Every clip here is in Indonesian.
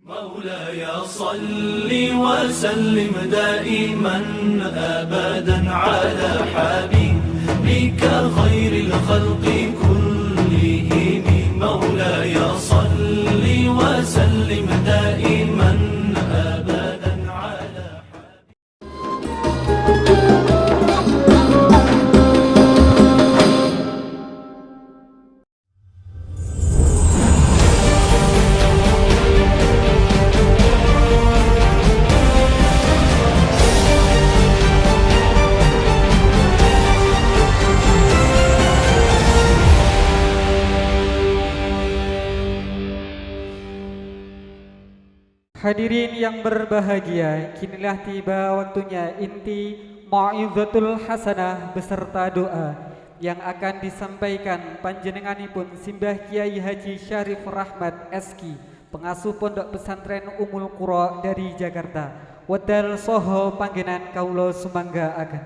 مولاي صل وسلم دائما أبدا على حبيبك خير الخلق كلهم مولاي صل وسلم دائما أبدا على Hadirin yang berbahagia, kinilah tiba waktunya inti mau'izatul hasanah beserta doa yang akan disampaikan panjenenganipun Simbah Kiai Haji Syarif Rahmat SK, pengasuh Pondok Pesantren Ummul Qura dari Jakarta. Wedal soho panggenan kaulo sumangga akan.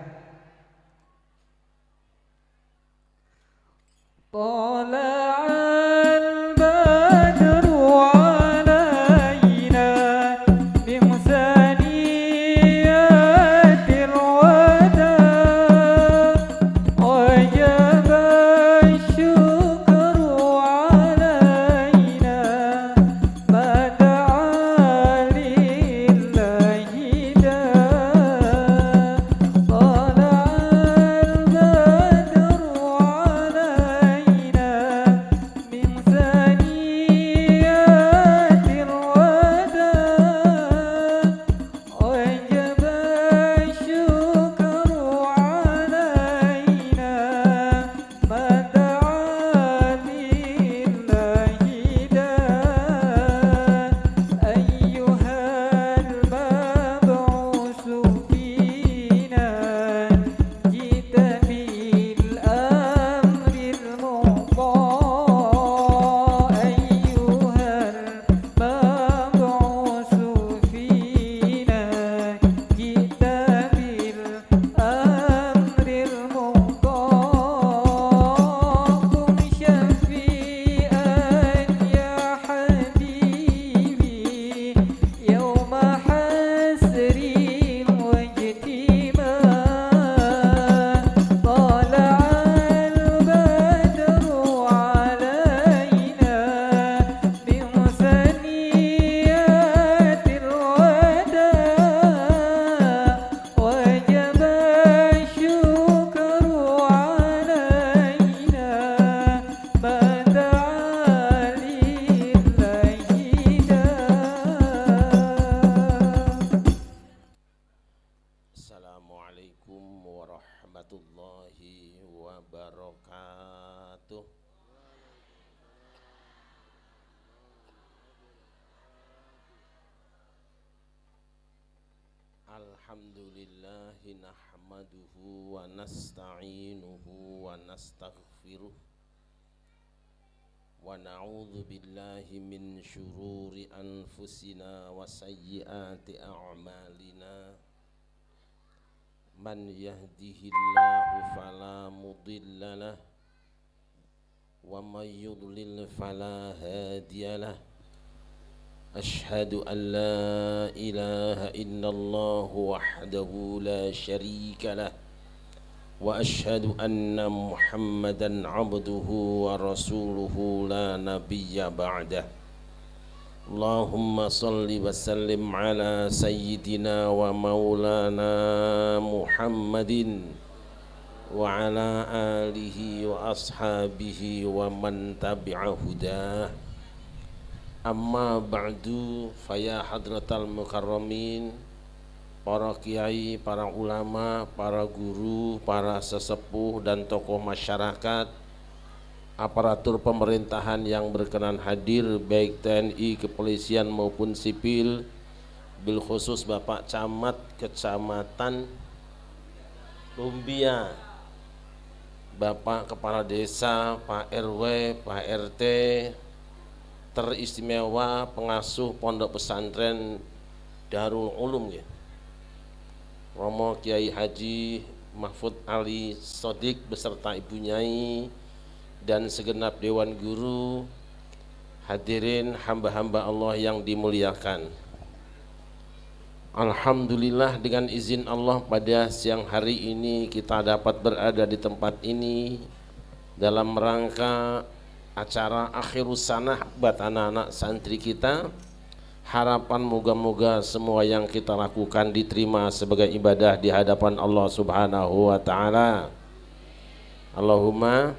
Tala'al badru Assalamualaikum warahmatullahi wabarakatuh. Alhamdulillahi nahmaduhu wa nasta'inuhu wa nastaghfiruh wa na'udzu billahi min syururi anfusina wa sayyiati a'malina. Man yahdihillahu fala mudhillalah wa may yudlil fala hadiyalah. Ashhadu an la ilaha illallah wahdahu la syarika lah wa ashhadu anna Muhammadan abduhu wa rasuluhu la nabiyya ba'dah. Allahumma salli wa sallim ala sayyidina wa maulana Muhammadin wa ala alihi wa ashabihi wa man tabi'a hudah. Amma ba'du, faya hadratal mukarramin, para kiai, para ulama, para guru, para sesepuh dan tokoh masyarakat, aparatur pemerintahan yang berkenan hadir, baik TNI, kepolisian maupun sipil, bil khusus Bapak Camat Kecamatan Lumbia, Bapak Kepala Desa, Pak RW, Pak RT, teristimewa pengasuh Pondok Pesantren Darul Ulum ya, Romo Kiai Haji Mahfud Ali Sodik beserta Ibu Nyai dan segenap Dewan Guru, hadirin hamba-hamba Allah yang dimuliakan. Alhamdulillah, dengan izin Allah pada siang hari ini kita dapat berada di tempat ini dalam rangka acara akhirus sanah buat anak-anak santri kita. Harapan moga-moga semua yang kita lakukan diterima sebagai ibadah di hadapan Allah Subhanahu wa taala. Allahumma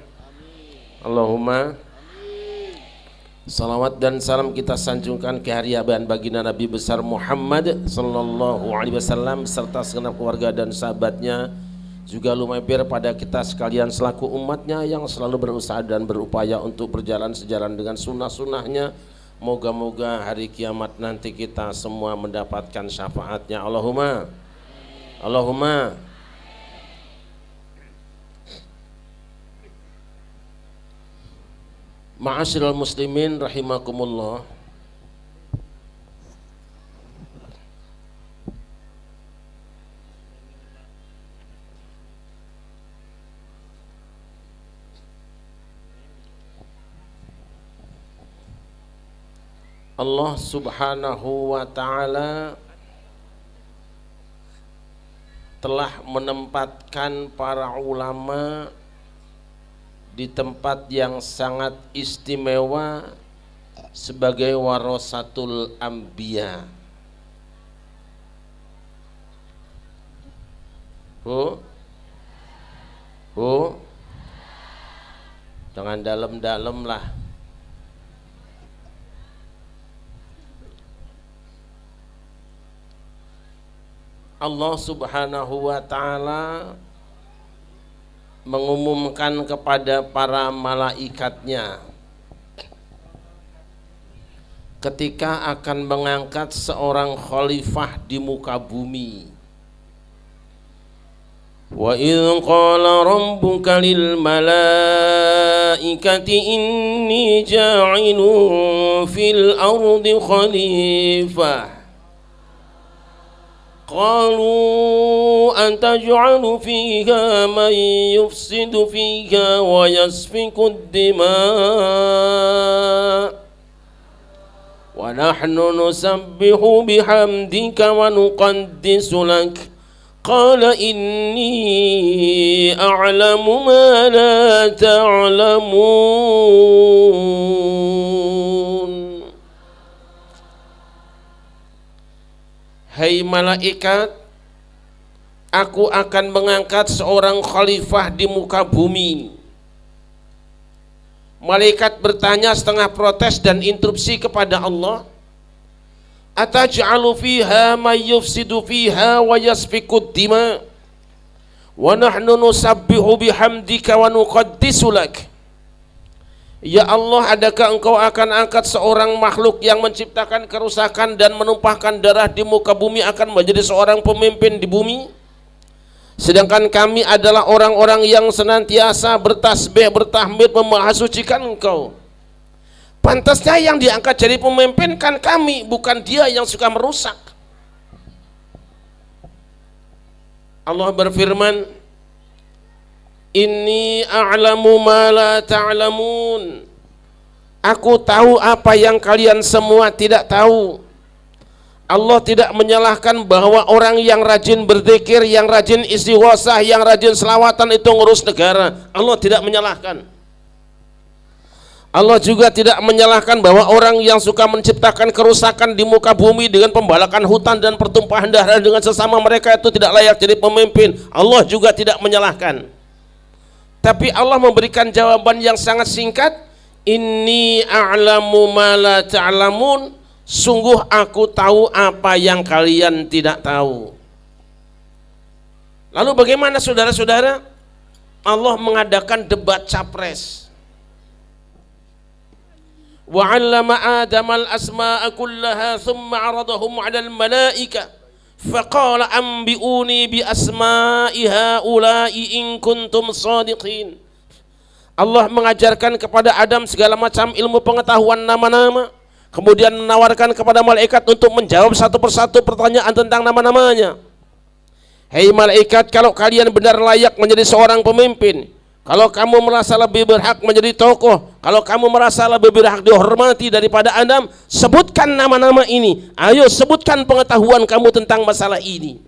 salawat dan salam kita sanjungkan ke hariaban baginda Nabi besar Muhammad sallallahu alaihi wasallam serta segenap keluarga dan sahabatnya, juga lumampir pada kita sekalian selaku umatnya yang selalu berusaha dan berupaya untuk berjalan sejalan dengan sunnah-sunnahnya. Moga-moga hari kiamat nanti kita semua mendapatkan syafaatnya. Allahumma Ma'asyiral muslimin rahimakumullah. Allah Subhanahu wa taala telah menempatkan para ulama di tempat yang sangat istimewa sebagai warasatul anbiya. Jangan dalam-dalam lah. Allah Subhanahu wa taala mengumumkan kepada para malaikatnya ketika akan mengangkat seorang khalifah di muka bumi. Wa idh qala rabbuka lil malaikati inni ja'ilun fil ardi khalifah qalu antaj'alu fiha man yufsidu fiha wa yasfiku ad-dima' wa nahnu nusabbihu bihamdika wa nuqaddisu lak qala inni a'lamu ma la ta'lamun. Hai malaikat, aku akan mengangkat seorang khalifah di muka bumi. Malaikat bertanya setengah protes dan interupsi kepada Allah, ataj'alu fiha may yufsidu fiha wa yasfiku dima wa nahnu nusabbihu bihamdika wa nuqaddisu lak. Ya Allah, adakah engkau akan angkat seorang makhluk yang menciptakan kerusakan dan menumpahkan darah di muka bumi akan menjadi seorang pemimpin di bumi? Sedangkan kami adalah orang-orang yang senantiasa bertasbih, bertahmid, memahasucikan engkau. Pantasnya yang diangkat jadi pemimpin kan kami, bukan dia yang suka merusak. Allah berfirman, inni a'lamu ma la ta'lamun. Aku tahu apa yang kalian semua tidak tahu. Allah tidak menyalahkan bahwa orang yang rajin berzikir, yang rajin istighosah, yang rajin selawatan itu ngurus negara. Allah tidak menyalahkan. Allah juga tidak menyalahkan bahwa orang yang suka menciptakan kerusakan di muka bumi dengan pembalakan hutan dan pertumpahan darah dengan sesama mereka itu tidak layak jadi pemimpin. Allah juga tidak menyalahkan. Tapi Allah memberikan jawaban yang sangat singkat, inni a'lamu ma la ta'lamun, sungguh aku tahu apa yang kalian tidak tahu. Lalu bagaimana saudara-saudara? Allah mengadakan debat capres. Wa 'allama Adam al-asma'a kullaha thumma 'aradahum 'alal malaika faqala anbi'uni bi asma'i haula'i in kuntum shadiqin. Allah mengajarkan kepada Adam segala macam ilmu pengetahuan nama-nama, kemudian menawarkan kepada malaikat untuk menjawab satu persatu pertanyaan tentang nama-namanya. Hei malaikat, kalau kalian benar layak menjadi seorang pemimpin, kalau kamu merasa lebih berhak menjadi tokoh, kalau kamu merasa lebih berhak dihormati daripada Adam, sebutkan nama-nama ini. Ayo sebutkan pengetahuan kamu tentang masalah ini.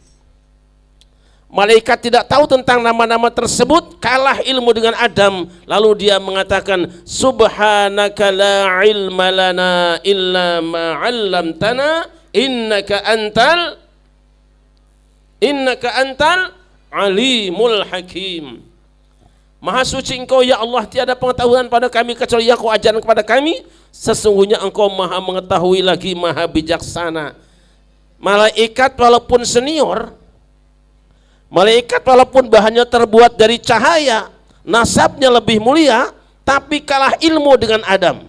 Malaikat tidak tahu tentang nama-nama tersebut, kalah ilmu dengan Adam. Lalu dia mengatakan, subhanaka la ilma lana illa ma 'allamtana innaka antal alimul hakim. Maha suci Engkau ya Allah, tiada pengetahuan pada kami kecuali yang Kau ajarkan kepada kami. Sesungguhnya Engkau maha mengetahui lagi maha bijaksana. Malaikat walaupun senior, malaikat walaupun bahannya terbuat dari cahaya, nasabnya lebih mulia, tapi kalah ilmu dengan Adam.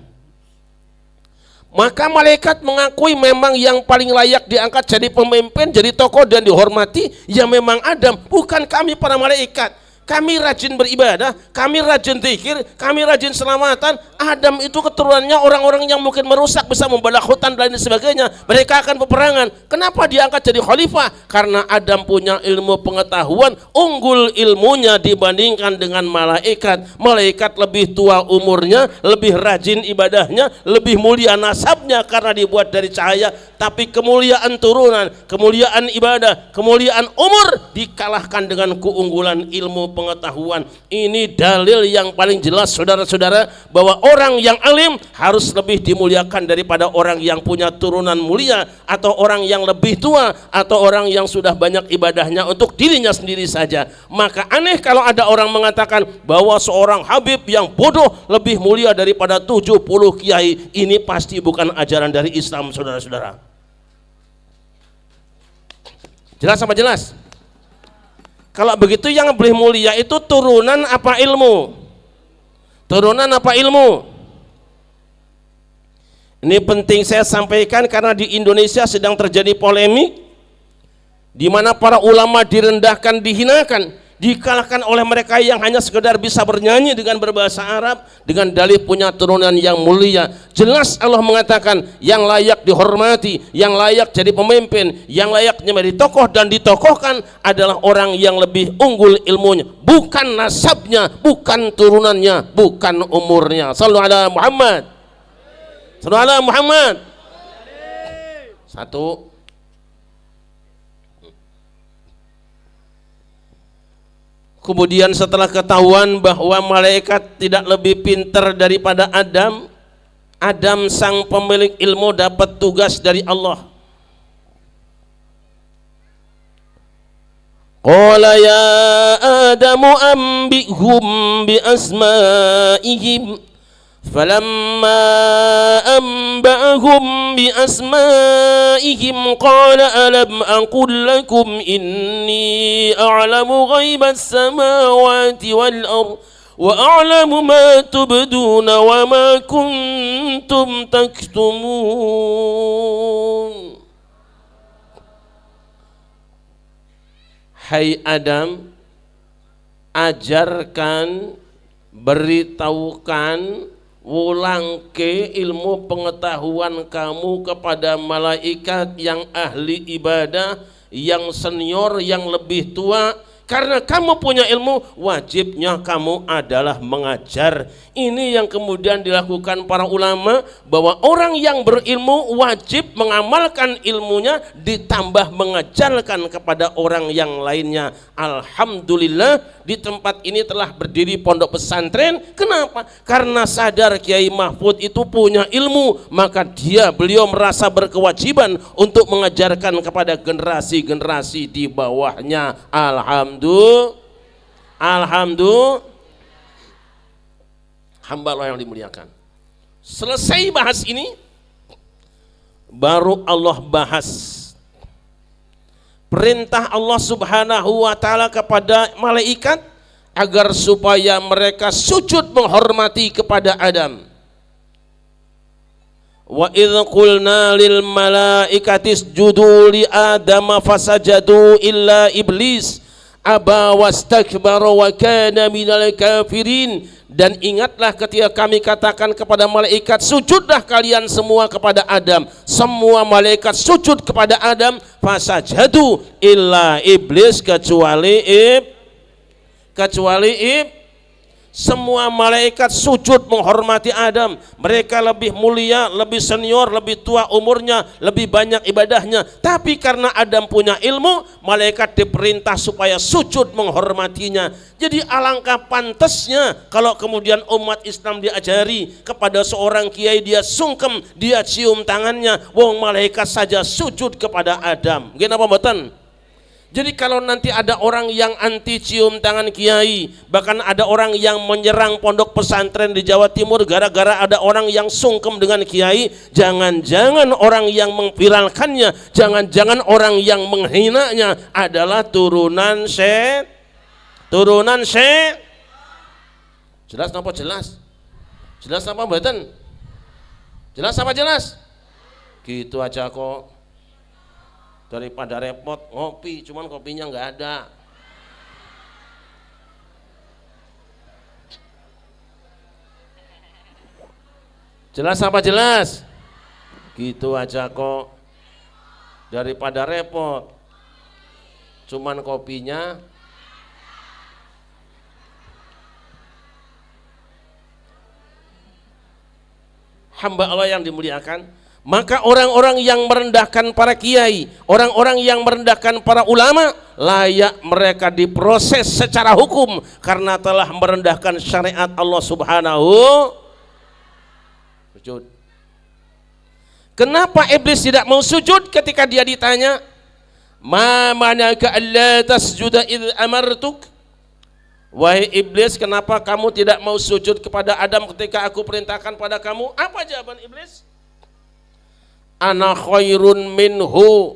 Maka malaikat mengakui memang yang paling layak diangkat jadi pemimpin, jadi tokoh dan dihormati, ya memang Adam, bukan kami para malaikat. Kami rajin beribadah, kami rajin zikir, kami rajin selamatan. Adam itu keturunannya orang-orang yang mungkin merusak, bisa membelah hutan dan lain sebagainya. Mereka akan peperangan. Kenapa diangkat jadi khalifah? Karena Adam punya ilmu pengetahuan, unggul ilmunya dibandingkan dengan malaikat. Malaikat lebih tua umurnya, lebih rajin ibadahnya, lebih mulia nasabnya karena dibuat dari cahaya. Tapi kemuliaan turunan, kemuliaan ibadah, kemuliaan umur dikalahkan dengan keunggulan ilmu pengetahuan. Ini dalil yang paling jelas saudara-saudara, bahwa orang yang alim harus lebih dimuliakan daripada orang yang punya turunan mulia, atau orang yang lebih tua, atau orang yang sudah banyak ibadahnya untuk dirinya sendiri saja. Maka aneh kalau ada orang mengatakan bahwa seorang Habib yang bodoh lebih mulia daripada 70 kiai. Ini pasti bukan ajaran dari Islam, saudara-saudara. Jelas apa jelas? Kalau begitu yang lebih mulia itu turunan apa ilmu? Turunan apa ilmu? Ini penting saya sampaikan karena di Indonesia sedang terjadi polemik di mana para ulama direndahkan, dihinakan, dikalahkan oleh mereka yang hanya sekedar bisa bernyanyi dengan berbahasa Arab dengan dalih punya turunan yang mulia. Jelas Allah mengatakan yang layak dihormati, yang layak jadi pemimpin, yang layak menjadi tokoh dan ditokohkan adalah orang yang lebih unggul ilmunya, bukan nasabnya, bukan turunannya, bukan umurnya. Sallu ala Muhammad. Sallu ala Muhammad. Satu. Kemudian setelah ketahuan bahwa malaikat tidak lebih pintar daripada Adam, Adam sang pemilik ilmu dapat tugas dari Allah. Qala ya Adamu ambihum bi asma'ihim. فلما أنبأهم بأسمائهم قال ألم أقل لكم إني أعلم غيب السماوات والأرض وأعلم ما تبدون وما كنتم تكتمون. Hai Adam, ajarkan, beritahukan, ulang ke ilmu pengetahuan kamu kepada malaikat yang ahli ibadah, yang senior, yang lebih tua. Karena kamu punya ilmu, wajibnya kamu adalah mengajar. Ini yang kemudian dilakukan para ulama, bahwa orang yang berilmu wajib mengamalkan ilmunya ditambah mengajarkan kepada orang yang lainnya. Alhamdulillah di tempat ini telah berdiri pondok pesantren. Kenapa? Karena sadar Kiai Mahfud itu punya ilmu, maka beliau merasa berkewajiban untuk mengajarkan kepada generasi-generasi di bawahnya. Alhamdulillah, hamba Allah yang dimuliakan. Selesai bahas ini, baru Allah bahas perintah Allah subhanahu wa ta'ala kepada malaikat agar supaya mereka sujud menghormati kepada Adam. Wa idh qulna lil malaikati isjudu li Adama fasajadu illa iblis aba wastakbara wa kana minal kafirin. Dan ingatlah ketika kami katakan kepada malaikat, sujudlah kalian semua kepada Adam. Semua malaikat sujud kepada Adam, fasajadu Semua malaikat sujud menghormati Adam. Mereka lebih mulia, lebih senior, lebih tua umurnya, lebih banyak ibadahnya. Tapi karena Adam punya ilmu, malaikat diperintah supaya sujud menghormatinya. Jadi alangkah pantasnya kalau kemudian umat Islam diajari kepada seorang kiai, dia sungkem, dia cium tangannya. Wong malaikat saja sujud kepada Adam. Gimana mboten? Jadi kalau nanti ada orang yang anti cium tangan kiai, bahkan ada orang yang menyerang pondok pesantren di Jawa Timur gara-gara ada orang yang sungkem dengan kiai, jangan-jangan orang yang memviralkannya, jangan-jangan orang yang menghinanya adalah turunan Jelas apa jelas? Jelas apa mboten? Jelas apa jelas? Gitu aja kok. Daripada repot ngopi, cuman kopinya nggak ada. Jelas apa jelas? Gitu aja kok. Daripada repot, cuman kopinya. Hamba Allah yang dimuliakan, maka orang-orang yang merendahkan para kiai, orang-orang yang merendahkan para ulama, layak mereka diproses secara hukum karena telah merendahkan syariat Allah Subhanahu. Sujud. Kenapa iblis tidak mau sujud ketika dia ditanya, "Ma manaka alla tasjuda id amartuk?" Wahai iblis, kenapa kamu tidak mau sujud kepada Adam ketika aku perintahkan pada kamu? Apa jawaban iblis? Ana khairun minhu,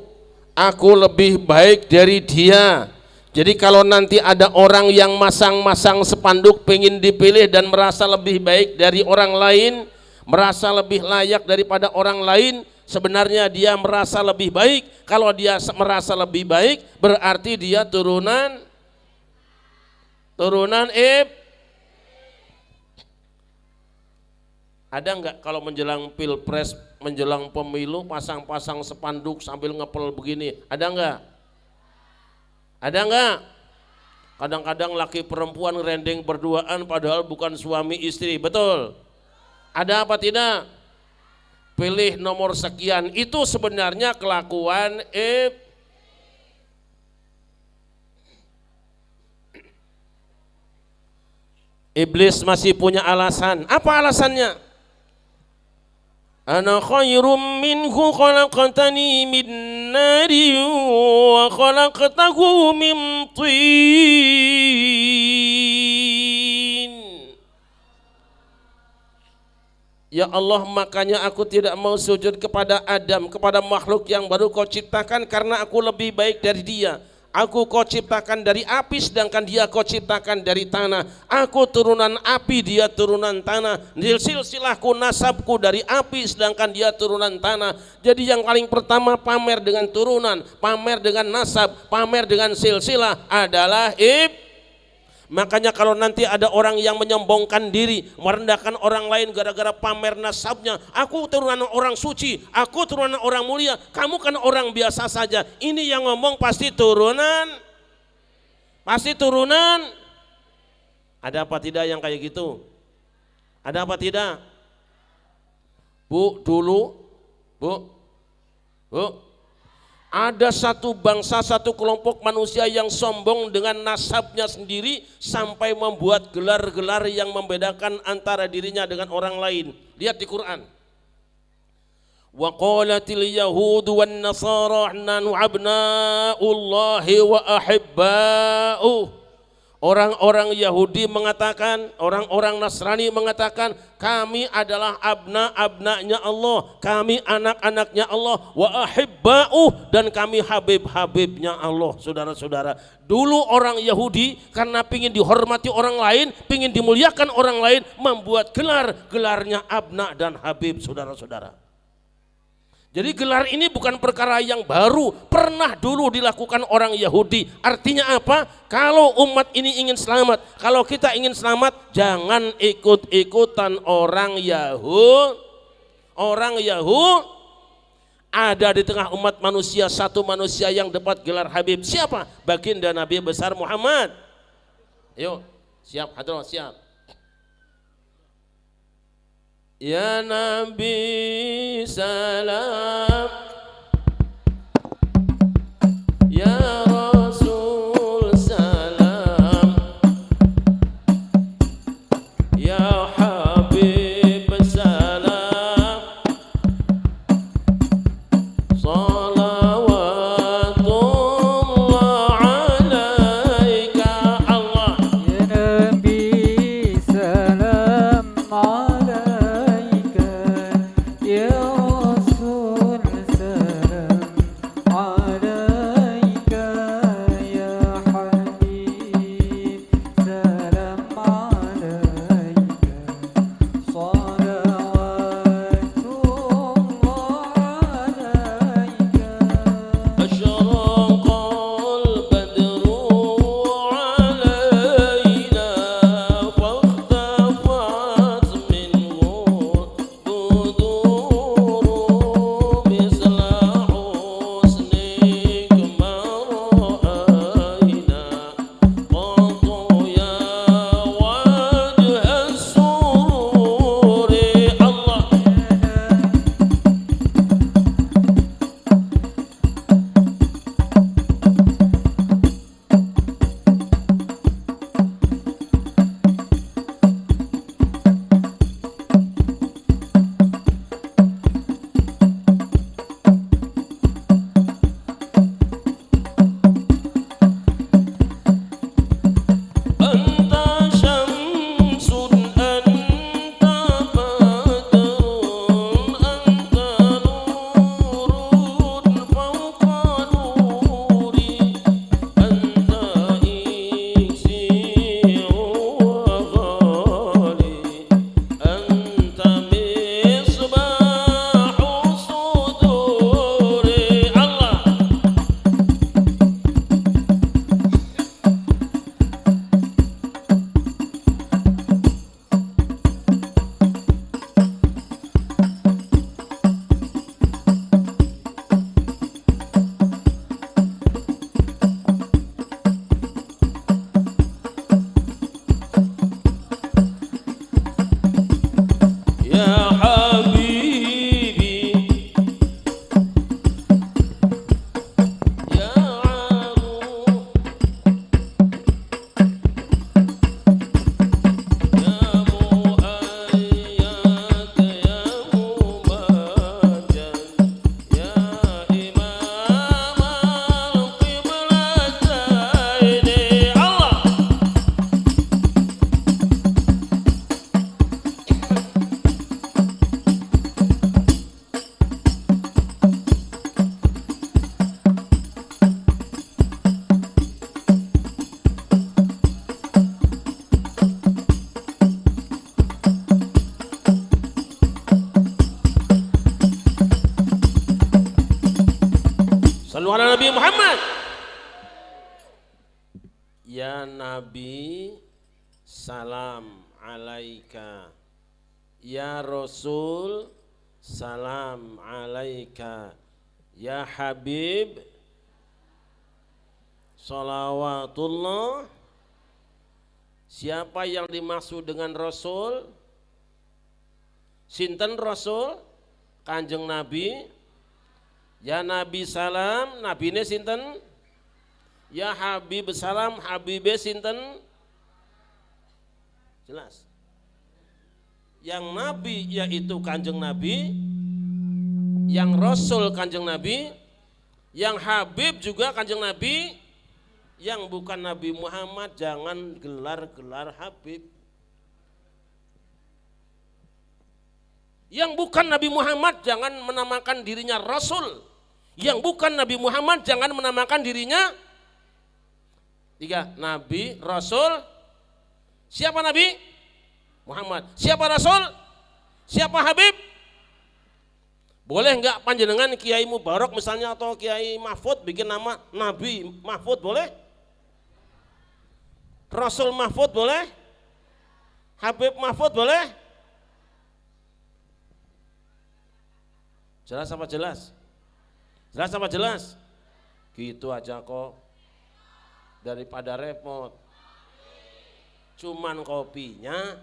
aku lebih baik dari dia. Jadi kalau nanti ada orang yang masang-masang spanduk pengen dipilih dan merasa lebih baik dari orang lain, merasa lebih layak daripada orang lain, sebenarnya dia merasa lebih baik. Kalau dia merasa lebih baik, berarti dia turunan Ada enggak kalau menjelang pilpres, menjelang pemilu, pasang-pasang spanduk sambil ngepel begini? Ada enggak? Ada enggak? Kadang-kadang laki perempuan rendeng berduaan padahal bukan suami istri, betul? Ada apa tidak? Pilih nomor sekian, itu sebenarnya kelakuan iblis masih punya alasan. Apa alasannya? Ana khairum minhu khalaqtani min nari wa khalaqtahu min tin. Ya Allah, makanya aku tidak mau sujud kepada Adam, kepada makhluk yang baru kau ciptakan, karena aku lebih baik dari dia. Aku kau ciptakan dari api sedangkan dia kau ciptakan dari tanah. Aku turunan api, dia turunan tanah. Silsilahku, nasabku dari api sedangkan dia turunan tanah. Jadi yang paling pertama pamer dengan turunan, pamer dengan nasab, pamer dengan silsilah adalah Makanya kalau nanti ada orang yang menyombongkan diri, merendahkan orang lain gara-gara pamer nasabnya, aku turunan orang suci, aku turunan orang mulia, kamu kan orang biasa saja. Ini yang ngomong pasti turunan. Ada apa tidak yang kayak gitu? Ada apa tidak? Bu, ada satu bangsa, satu kelompok manusia yang sombong dengan nasabnya sendiri sampai membuat gelar-gelar yang membedakan antara dirinya dengan orang lain. Lihat di Quran. Wa qalatil yahudu wan nasara nahnu abna'ullahi wa ahibba'uh. Orang-orang Yahudi mengatakan, orang-orang Nasrani mengatakan, kami adalah abna-abnanya Allah, kami anak-anaknya Allah, wa ahibba'uh, dan kami habib-habibnya Allah. Saudara-saudara, dulu orang Yahudi karena pingin dihormati orang lain, pingin dimuliakan orang lain, membuat gelarnya abna dan habib, saudara-saudara. Jadi gelar ini bukan perkara yang baru, pernah dulu dilakukan orang Yahudi. Artinya apa? Kalau umat ini ingin selamat, kalau kita ingin selamat, jangan ikut-ikutan orang Yahudi. Orang Yahudi ada di tengah umat manusia, satu manusia yang dapat gelar Habib. Siapa? Baginda Nabi besar Muhammad. Yuk, siap, hadroh, siap. Ya Nabi salam, Ya Rasul salam, Ya Habib salam, salawatullah alaika Allah. Ya Nabi salam alaika, Ya Rasul salam alaika, Ya Habib salam alaika, salawatullah alaika. أشرق البدر علينا فاختفت منه بدور مثل حسنك ما رأينا قط يا وجه السرور الله. أنت شمس أنت بدر أنت نور فوق نوري أنت إكسير وغالي أنت مصباح صدوري الله. يا حبيبي يا عروس يا مؤيد يا ممجد يا إمام القبلتين الله. Sallu ala Nabi Muhammad. Ya Nabi salam alaika, Ya Rasul salam alaika, Ya Habib salawatullah. Siapa yang dimaksud dengan Rasul? Sinten Rasul? Kanjeng Nabi. Ya Nabi salam, nabine sinten? Ya Habib salam, habibe sinten? Jelas. Yang Nabi yaitu Kanjeng Nabi, yang Rasul Kanjeng Nabi, yang Habib juga Kanjeng Nabi, yang bukan Nabi Muhammad jangan gelar-gelar Habib. Yang bukan Nabi Muhammad jangan menamakan dirinya Rasul. Yang bukan Nabi Muhammad jangan menamakan dirinya tiga, Nabi, Rasul. Siapa Nabi? Muhammad. Siapa Rasul? Siapa Habib? Boleh enggak panjenengan Kiai Mubarak misalnya atau Kiai Mahfud bikin nama Nabi Mahfud boleh? Rasul Mahfud boleh? Habib Mahfud boleh? Jelas apa jelas? Jelas apa jelas? Gitu aja kok. Daripada repot. Cuman kopinya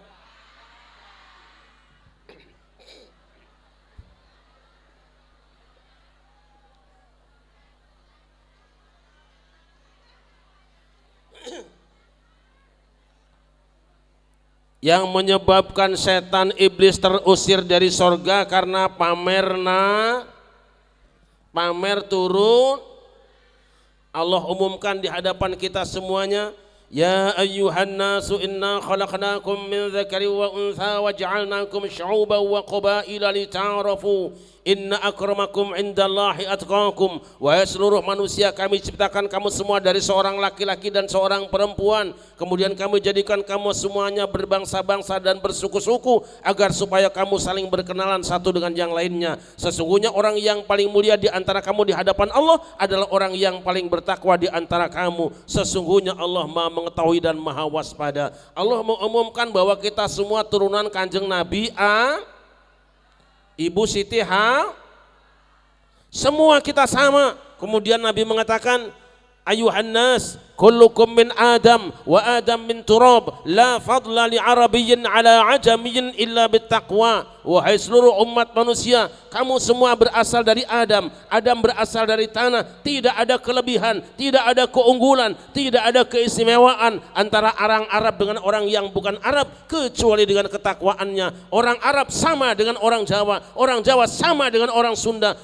yang menyebabkan setan iblis terusir dari sorga karena pamer turun. Allah umumkan di hadapan kita semuanya, ya ayyuhan nasu inna khalaqnakum min dzakari wa untha wa ja'alnakum syu'uban wa qabaila lita'arafu inna akramakum indallahi atqakum. Wahai seluruh manusia, kami ciptakan kamu semua dari seorang laki-laki dan seorang perempuan, kemudian kami jadikan kamu semuanya berbangsa-bangsa dan bersuku-suku agar supaya kamu saling berkenalan satu dengan yang lainnya. Sesungguhnya orang yang paling mulia di antara kamu di hadapan Allah adalah orang yang paling bertakwa di antara kamu. Sesungguhnya Allah Maha mengetahui dan Maha waspada. Allah mengumumkan bahwa kita semua turunan Kanjeng Nabi Ibu Siti semua kita sama. Kemudian Nabi mengatakan, ayuhan nas kullukum min Adam wa Adam min turab la fadla li arabiyyin ala ajamiyyin illa bittaqwa. Wahai seluruh umat manusia, kamu semua berasal dari Adam, Adam berasal dari tanah. Tidak ada kelebihan, tidak ada keunggulan, tidak ada keistimewaan antara orang Arab dengan orang yang bukan Arab kecuali dengan ketakwaannya. Orang Arab sama dengan orang Jawa sama dengan orang Sunda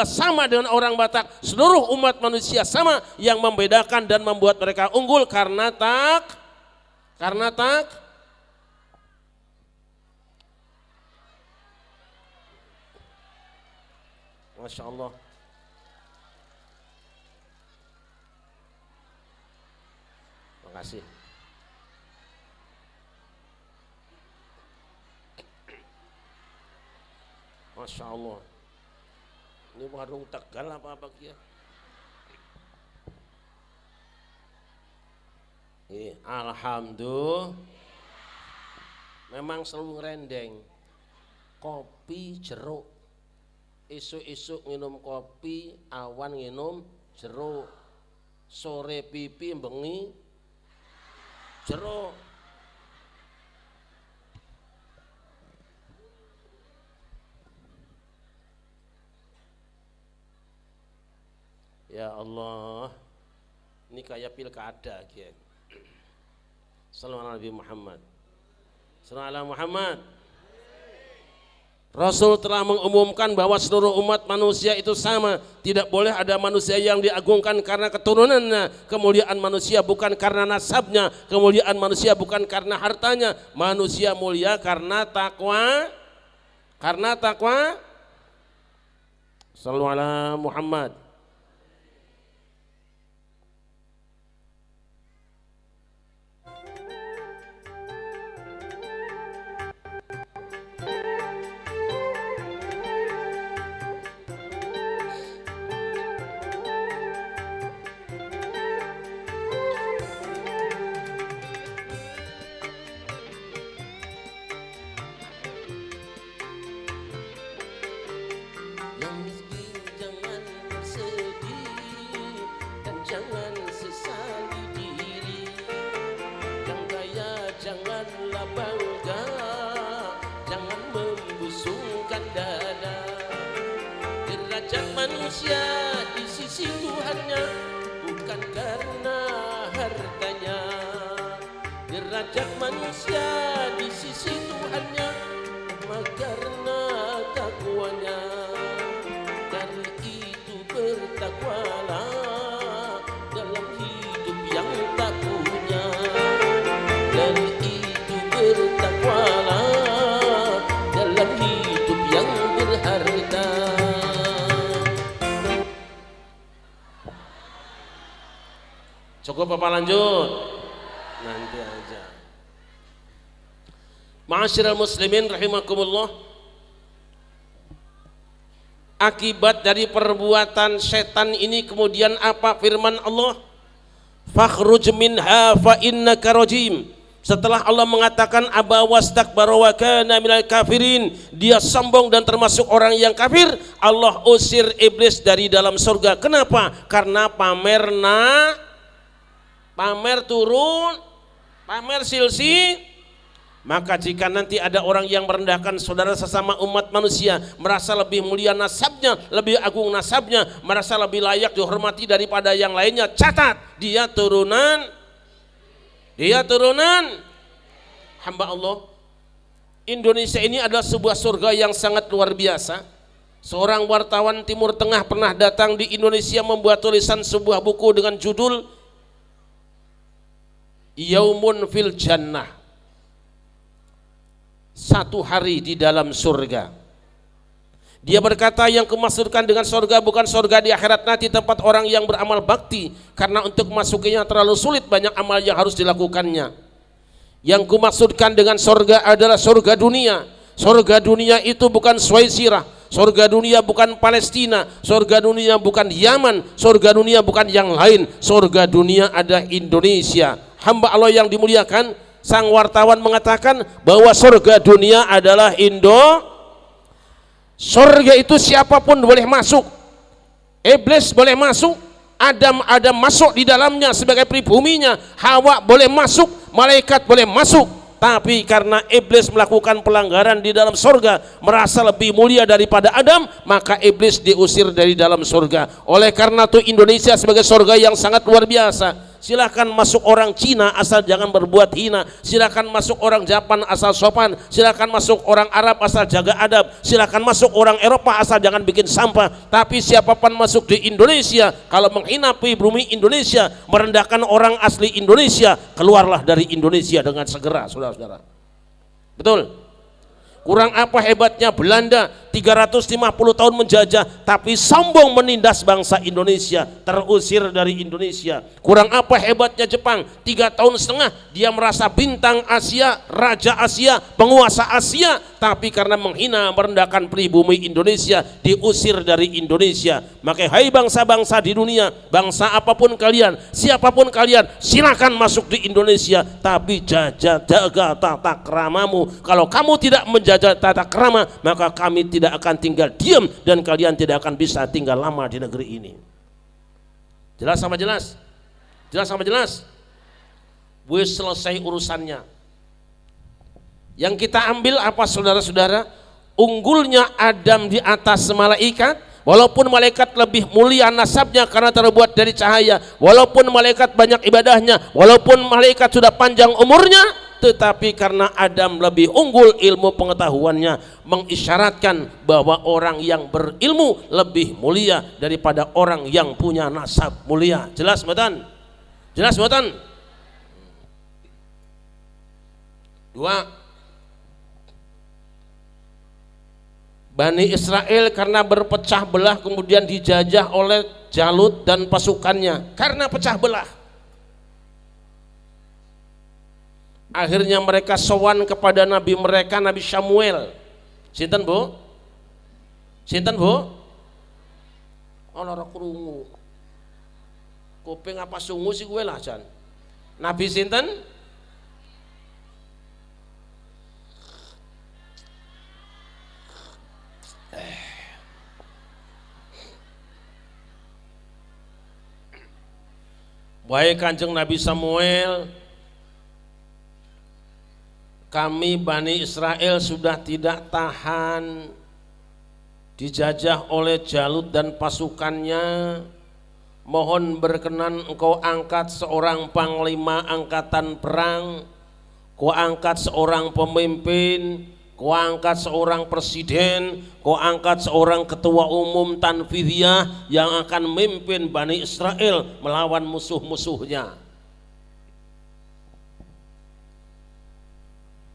sama dengan orang Batak. Seluruh umat manusia sama. Yang membedakan dan membuat mereka unggul karena Masya Allah. Makasih. Masya Allah. Ini warung Tegal apa kia? Alhamdulillah. Memang selalu ngerendeng. Kopi jeruk. Isuk-isuk minum kopi, awan minum jeruk, sore pipi bengi jeruk. Ya Allah, ini kayak pilkada kiai. Sallallahu alaihi Muhammad. Sallallahu alaihi Muhammad. Rasul telah mengumumkan bahwa seluruh umat manusia itu sama. Tidak boleh ada manusia yang diagungkan karena keturunannya. Kemuliaan manusia bukan karena nasabnya. Kemuliaan manusia bukan karena hartanya. Manusia mulia karena takwa. Karena takwa. Sallallahu alaihi Muhammad. Manusia di sisi Tuhannya bukan karena hartanya. Derajat manusia di sisi Tuhannya karena takwanya. Dari itu bertakwalah dalam hidup yang tak punya. Dari itu bertakwalah dalam hidup yang berharga. Cukup apa lanjut? Nanti aja. Ma'asyiral muslimin rahimakumullah. Akibat dari perbuatan setan ini kemudian apa firman Allah? Fakhruj minha fa innaka rajim. Setelah Allah mengatakan aba wastakbara wa kana minal kafirin, dia sombong dan termasuk orang yang kafir, Allah usir iblis dari dalam surga. Kenapa? Karena pamer turun, pamer silsi. Maka jika nanti ada orang yang merendahkan saudara sesama umat manusia, merasa lebih mulia nasabnya, lebih agung nasabnya, merasa lebih layak dihormati daripada yang lainnya, catat dia turunan hamba Allah, Indonesia ini adalah sebuah surga yang sangat luar biasa. Seorang wartawan Timur Tengah pernah datang di Indonesia membuat tulisan sebuah buku dengan judul Yaumun fil Jannah, satu hari di dalam surga. Dia berkata yang kumaksudkan dengan surga bukan surga di akhirat nanti tempat orang yang beramal bakti, karena untuk masukinya terlalu sulit, banyak amal yang harus dilakukannya. Yang kumaksudkan dengan surga adalah surga dunia. Surga dunia itu bukan Swaisirah, surga dunia bukan Palestina, surga dunia bukan Yaman, surga dunia bukan yang lain. Surga dunia ada Indonesia. Hamba Allah yang dimuliakan, sang wartawan mengatakan bahwa surga dunia adalah surga itu siapapun boleh masuk. Iblis boleh masuk, Adam masuk di dalamnya sebagai pribuminya, Hawa boleh masuk, malaikat boleh masuk. Tapi karena iblis melakukan pelanggaran di dalam surga, merasa lebih mulia daripada Adam, maka iblis diusir dari dalam surga. Oleh karena itu Indonesia sebagai surga yang sangat luar biasa. Silakan masuk orang Cina asal jangan berbuat hina, silakan masuk orang Jepang asal sopan, silakan masuk orang Arab asal jaga adab, silakan masuk orang Eropa asal jangan bikin sampah. Tapi siapapun masuk di Indonesia, kalau menghina pribumi Indonesia, merendahkan orang asli Indonesia, keluarlah dari Indonesia dengan segera, saudara-saudara. Betul? Kurang apa hebatnya Belanda 350 tahun menjajah, tapi sombong menindas bangsa Indonesia, terusir dari Indonesia. Kurang apa hebatnya Jepang 3 tahun setengah, dia merasa bintang Asia, raja Asia, penguasa Asia, tapi karena menghina merendahkan pribumi Indonesia, diusir dari Indonesia. Maka hai bangsa-bangsa di dunia, bangsa apapun kalian, siapapun kalian, silakan masuk di Indonesia, tapi jaga tata kramamu. Kalau kamu tidak menjaga tata krama, maka kami tidak akan tinggal diam dan kalian tidak akan bisa tinggal lama di negeri ini. Jelas sama jelas? Jelas sama jelas? Wis selesai urusannya. Yang kita ambil apa saudara-saudara? Unggulnya Adam di atas malaikat. Walaupun malaikat lebih mulia nasabnya karena terbuat dari cahaya, walaupun malaikat banyak ibadahnya, walaupun malaikat sudah panjang umurnya, tetapi karena Adam lebih unggul ilmu pengetahuannya, mengisyaratkan bahwa orang yang berilmu lebih mulia daripada orang yang punya nasab mulia. Jelas mboten? Jelas mboten? 2. Bani Israel karena berpecah belah kemudian dijajah oleh Jalut dan pasukannya. Karena pecah belah, akhirnya mereka sowan kepada nabi mereka, Nabi Samuel. Sinten Bu? Sinten Bu? Ana ora krungu. Kuping apa sungu sih gue lah Jan. Nabi sinten? Baik Kanjeng Nabi Samuel, kami Bani Israel sudah tidak tahan dijajah oleh Jalut dan pasukannya. Mohon berkenan engkau angkat seorang panglima angkatan perang, kau angkat seorang pemimpin, kau angkat seorang presiden, kau angkat seorang ketua umum tanfidiyah yang akan memimpin Bani Israel melawan musuh-musuhnya.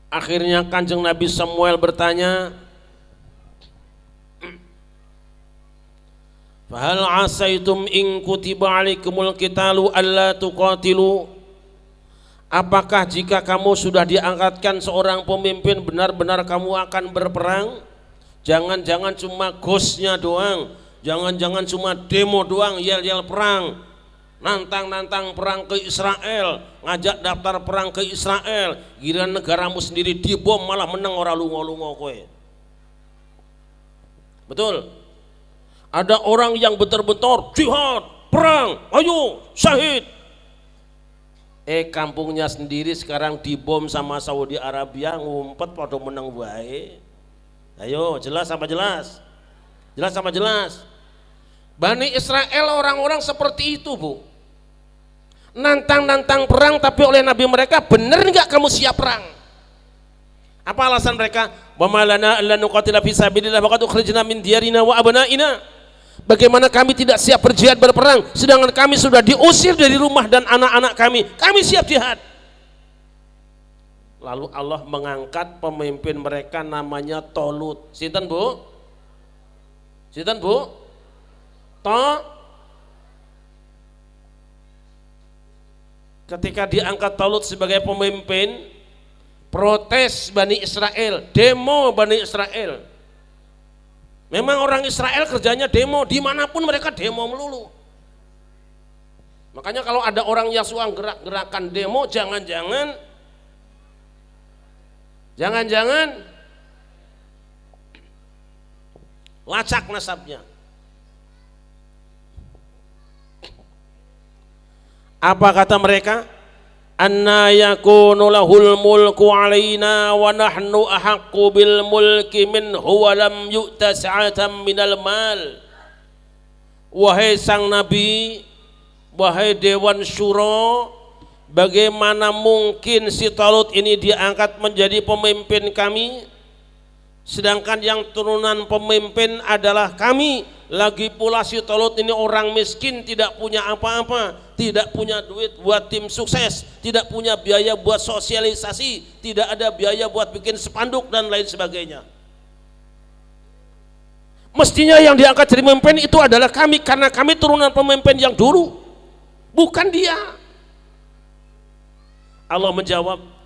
Akhirnya Kanjeng Nabi Samuel bertanya, "Fahal asaitum in kutiba alaikumul qitalu alla tuqatilu?" Apakah jika kamu sudah diangkatkan seorang pemimpin benar-benar kamu akan berperang? Jangan-jangan cuma gosnya doang, jangan-jangan cuma demo doang, yel-yel perang, nantang-nantang perang ke Israel, ngajak daftar perang ke Israel, giliran negaramu sendiri dibom malah menang ora lungo-lungo kowe. Betul? Ada orang yang betul-betul jihad, perang, ayo syahid. Kampungnya sendiri sekarang dibom sama Saudi Arabia, ngumpet pada menang wae. Ayo, jelas apa jelas? Jelas apa jelas? Bani Israel orang-orang seperti itu, Bu. Nantang-nantang perang, tapi oleh Nabi mereka, bener nggak kamu siap perang? Apa alasan mereka? Wa ma lana alla nuqatila fi sabilillah wa qad ukhrijna min diyarina wa abnaina. Bagaimana kami tidak siap berjihad berperang sedangkan kami sudah diusir dari rumah dan anak-anak kami. Kami siap jihad. Lalu Allah mengangkat pemimpin mereka namanya Tolut. Sinten Bu? Sinten Bu? Ketika diangkat Tolut sebagai pemimpin, protes Bani Israel, demo Bani Israel. Memang orang Israel kerjanya demo, dimanapun mereka demo melulu. Makanya kalau ada orang yang suka gerak-gerakan demo, jangan-jangan lacak nasabnya. Apa kata mereka? Anna yakunu lahul mulku alaina wa nahnu ahaqqu bil mulki minhu wa lam yu'ta sa'atan minal mal. Wahai sang nabi, wahai dewan syuro, bagaimana mungkin si Talut ini diangkat menjadi pemimpin kami sedangkan yang turunan pemimpin adalah kami. Lagi pula si Talut ini orang miskin, tidak punya apa-apa, tidak punya duit buat tim sukses, tidak punya biaya buat sosialisasi, tidak ada biaya buat bikin spanduk dan lain sebagainya. Mestinya yang diangkat jadi pemimpin itu adalah kami, karena kami turunan pemimpin yang dulu, bukan dia. Allah menjawab,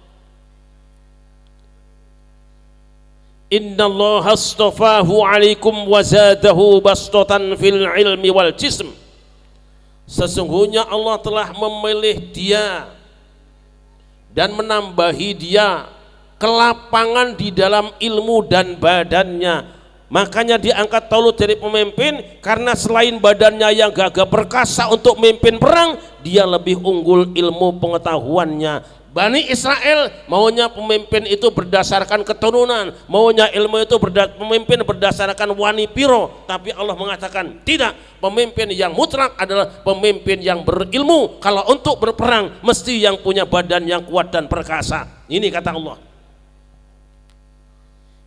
Innallaha astafahu alaikum wa zadahu bastatan fil ilmi wal jism. Sesungguhnya Allah telah memilih dia dan menambahi dia kelapangan di dalam ilmu dan badannya. Makanya diangkat Talut jadi pemimpin karena selain badannya yang gagah perkasa untuk memimpin perang, dia lebih unggul ilmu pengetahuannya. Bani Israel maunya pemimpin itu berdasarkan keturunan, maunya ilmu itu pemimpin berdasarkan wani piro, tapi Allah mengatakan tidak, pemimpin yang mutlak adalah pemimpin yang berilmu. Kalau untuk berperang mesti yang punya badan yang kuat dan perkasa. Ini kata Allah.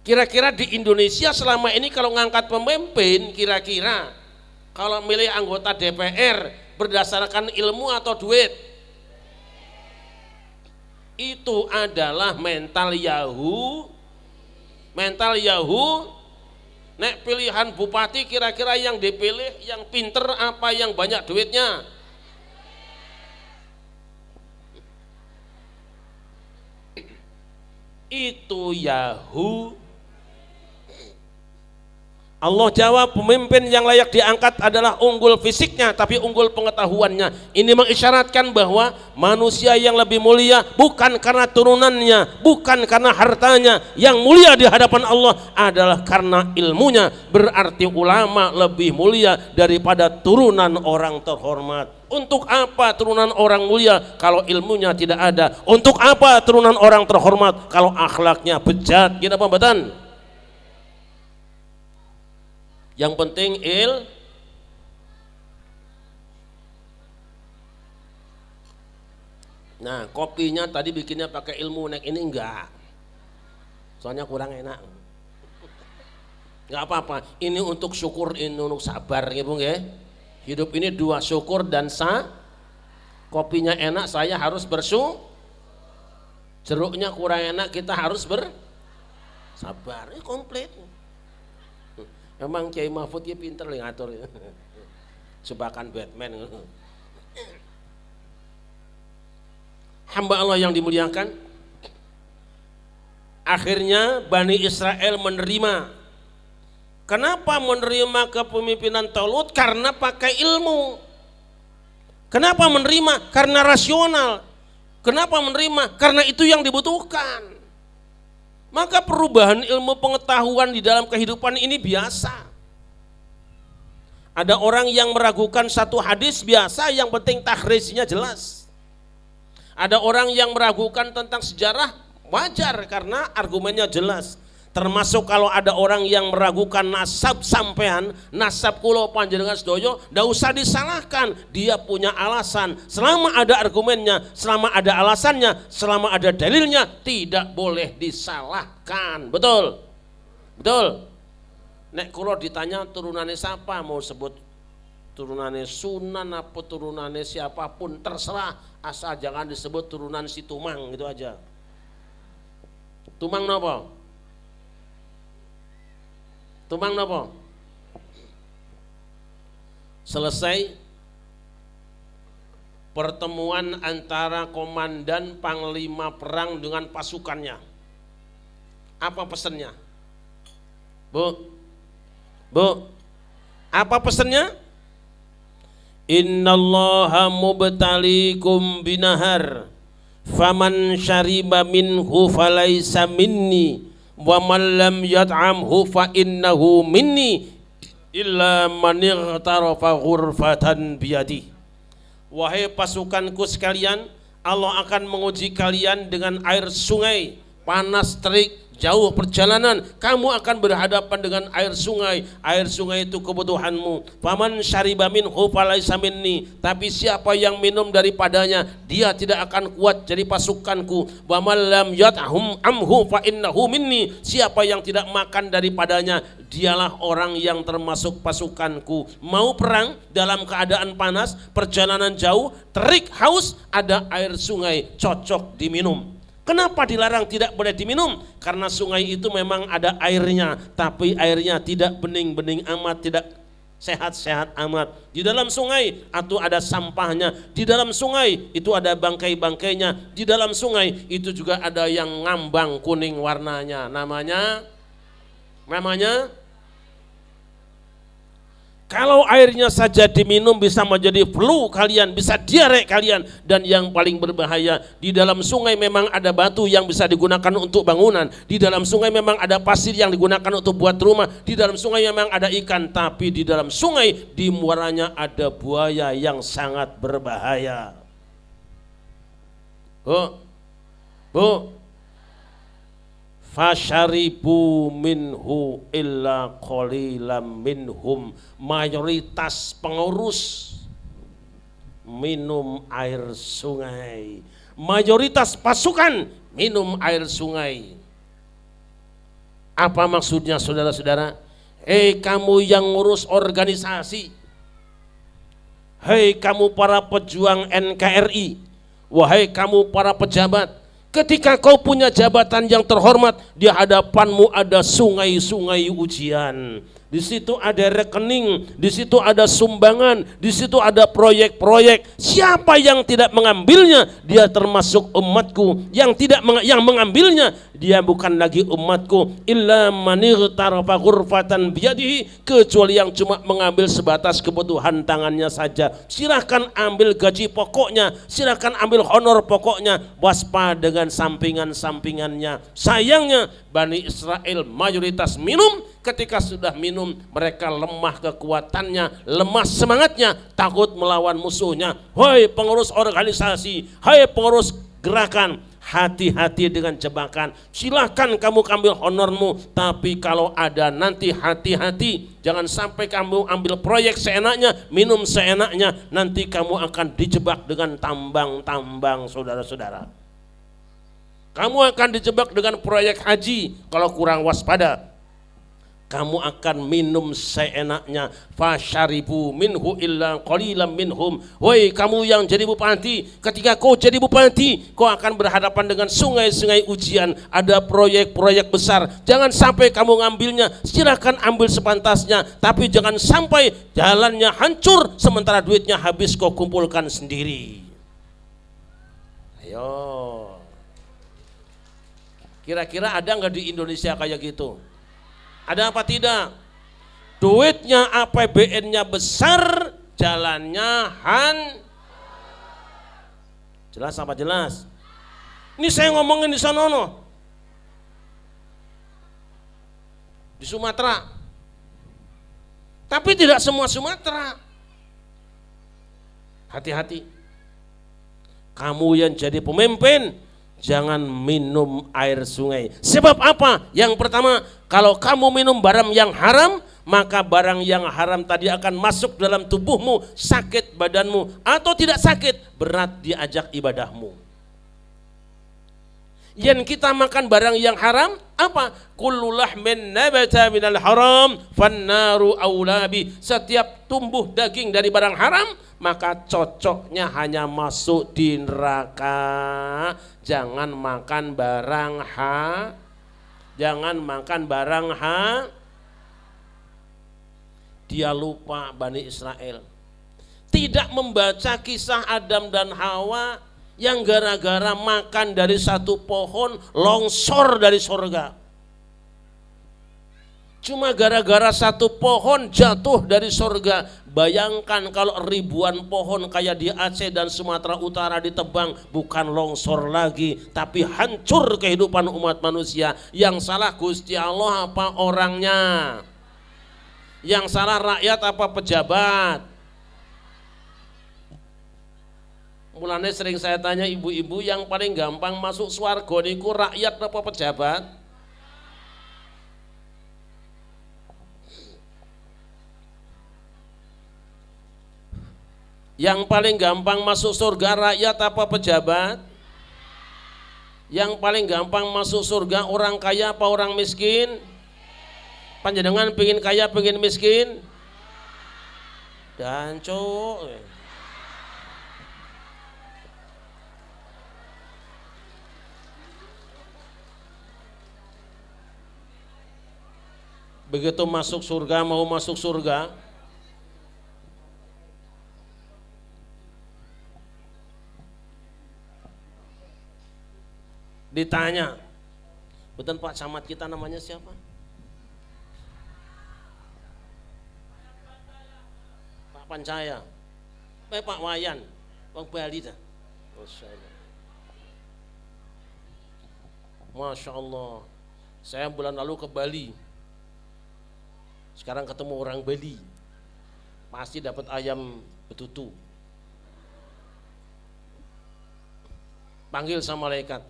Kira-kira di Indonesia selama ini kalau ngangkat pemimpin, kira-kira kalau milih anggota DPR berdasarkan ilmu atau duit? Itu adalah mental Yahoo. Nek pilihan bupati kira-kira yang dipilih yang pinter apa yang banyak duitnya? Itu Yahoo. Allah jawab, pemimpin yang layak diangkat adalah unggul fisiknya tapi unggul pengetahuannya. Ini mengisyaratkan bahwa manusia yang lebih mulia bukan karena turunannya, bukan karena hartanya. Yang mulia di hadapan Allah adalah karena ilmunya. Berarti ulama lebih mulia daripada turunan orang terhormat. Untuk apa turunan orang mulia kalau ilmunya tidak ada? Untuk apa turunan orang terhormat kalau akhlaknya bejat? Gini apa batan? Yang penting Nah, kopinya tadi bikinnya pakai ilmu, nek ini enggak. Soalnya kurang enak. Enggak apa-apa. Ini untuk syukur, ini untuk sabar gitu nggih. Hidup ini dua, syukur dan kopinya enak, saya harus jeruknya kurang enak, kita harus bersabar. Ini komplit. Emang Kiai Mahfud ya pinter ngatur ya. Jebakan Batman. Hamba Allah yang dimuliakan, akhirnya Bani Israel menerima. Kenapa menerima kepemimpinan Talut? Karena pakai ilmu. Kenapa menerima? Karena rasional. Kenapa menerima? Karena itu yang dibutuhkan. Maka perubahan ilmu pengetahuan di dalam kehidupan ini biasa. Ada orang yang meragukan satu hadis biasa, yang penting takhrijnya jelas. Ada orang yang meragukan tentang sejarah, wajar karena argumennya jelas. Termasuk kalau ada orang yang meragukan nasab sampean, nasab kula panjenengan sedoyo, ndak usah disalahkan. Dia punya alasan. Selama ada argumennya, selama ada alasannya, selama ada dalilnya, tidak boleh disalahkan. Betul? Betul? Nek kula ditanya turunannya siapa, mau sebut turunannya Sunan apa turunannya siapapun terserah, asal jangan disebut turunan si Tumang, gitu aja. Tumang napa? Tumang napa? Selesai pertemuan antara komandan panglima perang dengan pasukannya. Apa pesannya? Bu, apa pesannya? Innallaha mubtalikum binahar, faman syariba minhu falaysa minni, wa man lam yat'amhu fa innahu minni illa man ightarafa ghurfatan biyadi. Wahai pasukanku sekalian, Allah akan menguji kalian dengan air sungai, panas terik, jauh perjalanan, kamu akan berhadapan dengan air sungai. Air sungai itu kebutuhanmu. Faman syariba minhu falaysa minni, tapi siapa yang minum daripadanya, dia tidak akan kuat jadi pasukanku. Wa man lam yat'hum amhu fa innahu minni, siapa yang tidak makan daripadanya, dialah orang yang termasuk pasukanku. Mau perang dalam keadaan panas, perjalanan jauh, terik, haus, ada air sungai cocok diminum. Kenapa dilarang tidak boleh diminum? Karena sungai itu memang ada airnya, tapi airnya tidak bening-bening amat, tidak sehat-sehat amat. Di dalam sungai itu ada sampahnya, di dalam sungai itu ada bangkai-bangkainya, di dalam sungai itu juga ada yang ngambang kuning warnanya. Namanya kalau airnya saja diminum bisa menjadi flu kalian, bisa diare kalian. Dan yang paling berbahaya, di dalam sungai memang ada batu yang bisa digunakan untuk bangunan. Di dalam sungai memang ada pasir yang digunakan untuk buat rumah. Di dalam sungai memang ada ikan, tapi di dalam sungai di muaranya ada buaya yang sangat berbahaya. Bu, fasyaribu minhu illa qalilam minhum, mayoritas pengurus minum air sungai, mayoritas pasukan minum air sungai. Apa maksudnya saudara-saudara? Hei kamu yang ngurus organisasi, hei kamu para pejuang NKRI, wahai kamu para pejabat, ketika kau punya jabatan yang terhormat, di hadapanmu ada sungai-sungai ujian. Di situ ada rekening, di situ ada sumbangan, di situ ada proyek-proyek. Siapa yang tidak mengambilnya, dia termasuk umatku. Yang mengambilnya, dia bukan lagi umatku. Illa man ightarafa ghurfatan biyadihi, kecuali yang cuma mengambil sebatas kebutuhan tangannya saja. Silahkan ambil gaji pokoknya, silahkan ambil honor pokoknya, waspada dengan sampingan-sampingannya. Sayangnya Bani Israel mayoritas minum. Ketika sudah minum, mereka lemah kekuatannya, lemah semangatnya, takut melawan musuhnya. Hai pengurus organisasi, hai pengurus gerakan, hati-hati dengan jebakan. Silahkan kamu ambil honormu, tapi kalau ada nanti hati-hati. Jangan sampai kamu ambil proyek seenaknya, minum seenaknya, nanti kamu akan dijebak dengan tambang-tambang, saudara-saudara. Kamu akan dijebak dengan proyek haji kalau kurang waspada. Kamu akan minum seenaknya. Fasyaribu minhu illa qalilam minhum. Woi kamu yang jadi bupati, ketika kau jadi bupati, kau akan berhadapan dengan sungai-sungai ujian. Ada proyek-proyek besar, jangan sampai kamu ngambilnya. Silakan ambil sepantasnya, tapi jangan sampai jalannya hancur sementara duitnya habis kau kumpulkan sendiri. Ayo, kira-kira ada nggak di Indonesia kayak gitu? Ada apa tidak? Duitnya APBN-nya besar, jalannya jelas apa jelas? Ini saya ngomongin di Sanono, di Sumatera. Tapi tidak semua Sumatera. Hati-hati. Kamu yang jadi pemimpin, jangan minum air sungai. Sebab apa? Yang pertama, kalau kamu minum barang yang haram, maka barang yang haram tadi akan masuk dalam tubuhmu, sakit badanmu, atau tidak sakit, berat diajak ibadahmu. Yang kita makan barang yang haram, apa? Kullu lahmin nabata minal haram fannaru aulabi. Setiap tumbuh daging dari barang haram, maka cocoknya hanya masuk di neraka. Jangan makan barang Dia lupa Bani Israel tidak membaca kisah Adam dan Hawa yang gara-gara makan dari satu pohon longsor dari surga. Cuma gara-gara satu pohon jatuh dari surga. Bayangkan kalau ribuan pohon kayak di Aceh dan Sumatera Utara ditebang, bukan longsor lagi, tapi hancur kehidupan umat manusia. Yang salah Gusti Allah apa orangnya? Yang salah rakyat apa pejabat? Mulanya sering saya tanya ibu-ibu, yang paling gampang masuk swarga niku rakyat apa pejabat? Yang paling gampang masuk surga rakyat apa pejabat? Yang paling gampang masuk surga orang kaya apa orang miskin? Panjenengan pengen kaya pengen miskin? Dan cok. Begitu masuk surga, mau masuk surga, ditanya, betul Pak Camat kita namanya siapa? Pak Pancaya, Pak Wayan, Bang Bali dah. Masya Allah. Masya Allah. Saya bulan lalu ke Bali. Sekarang ketemu orang Bali, pasti dapat ayam betutu. Panggil sama malaikat.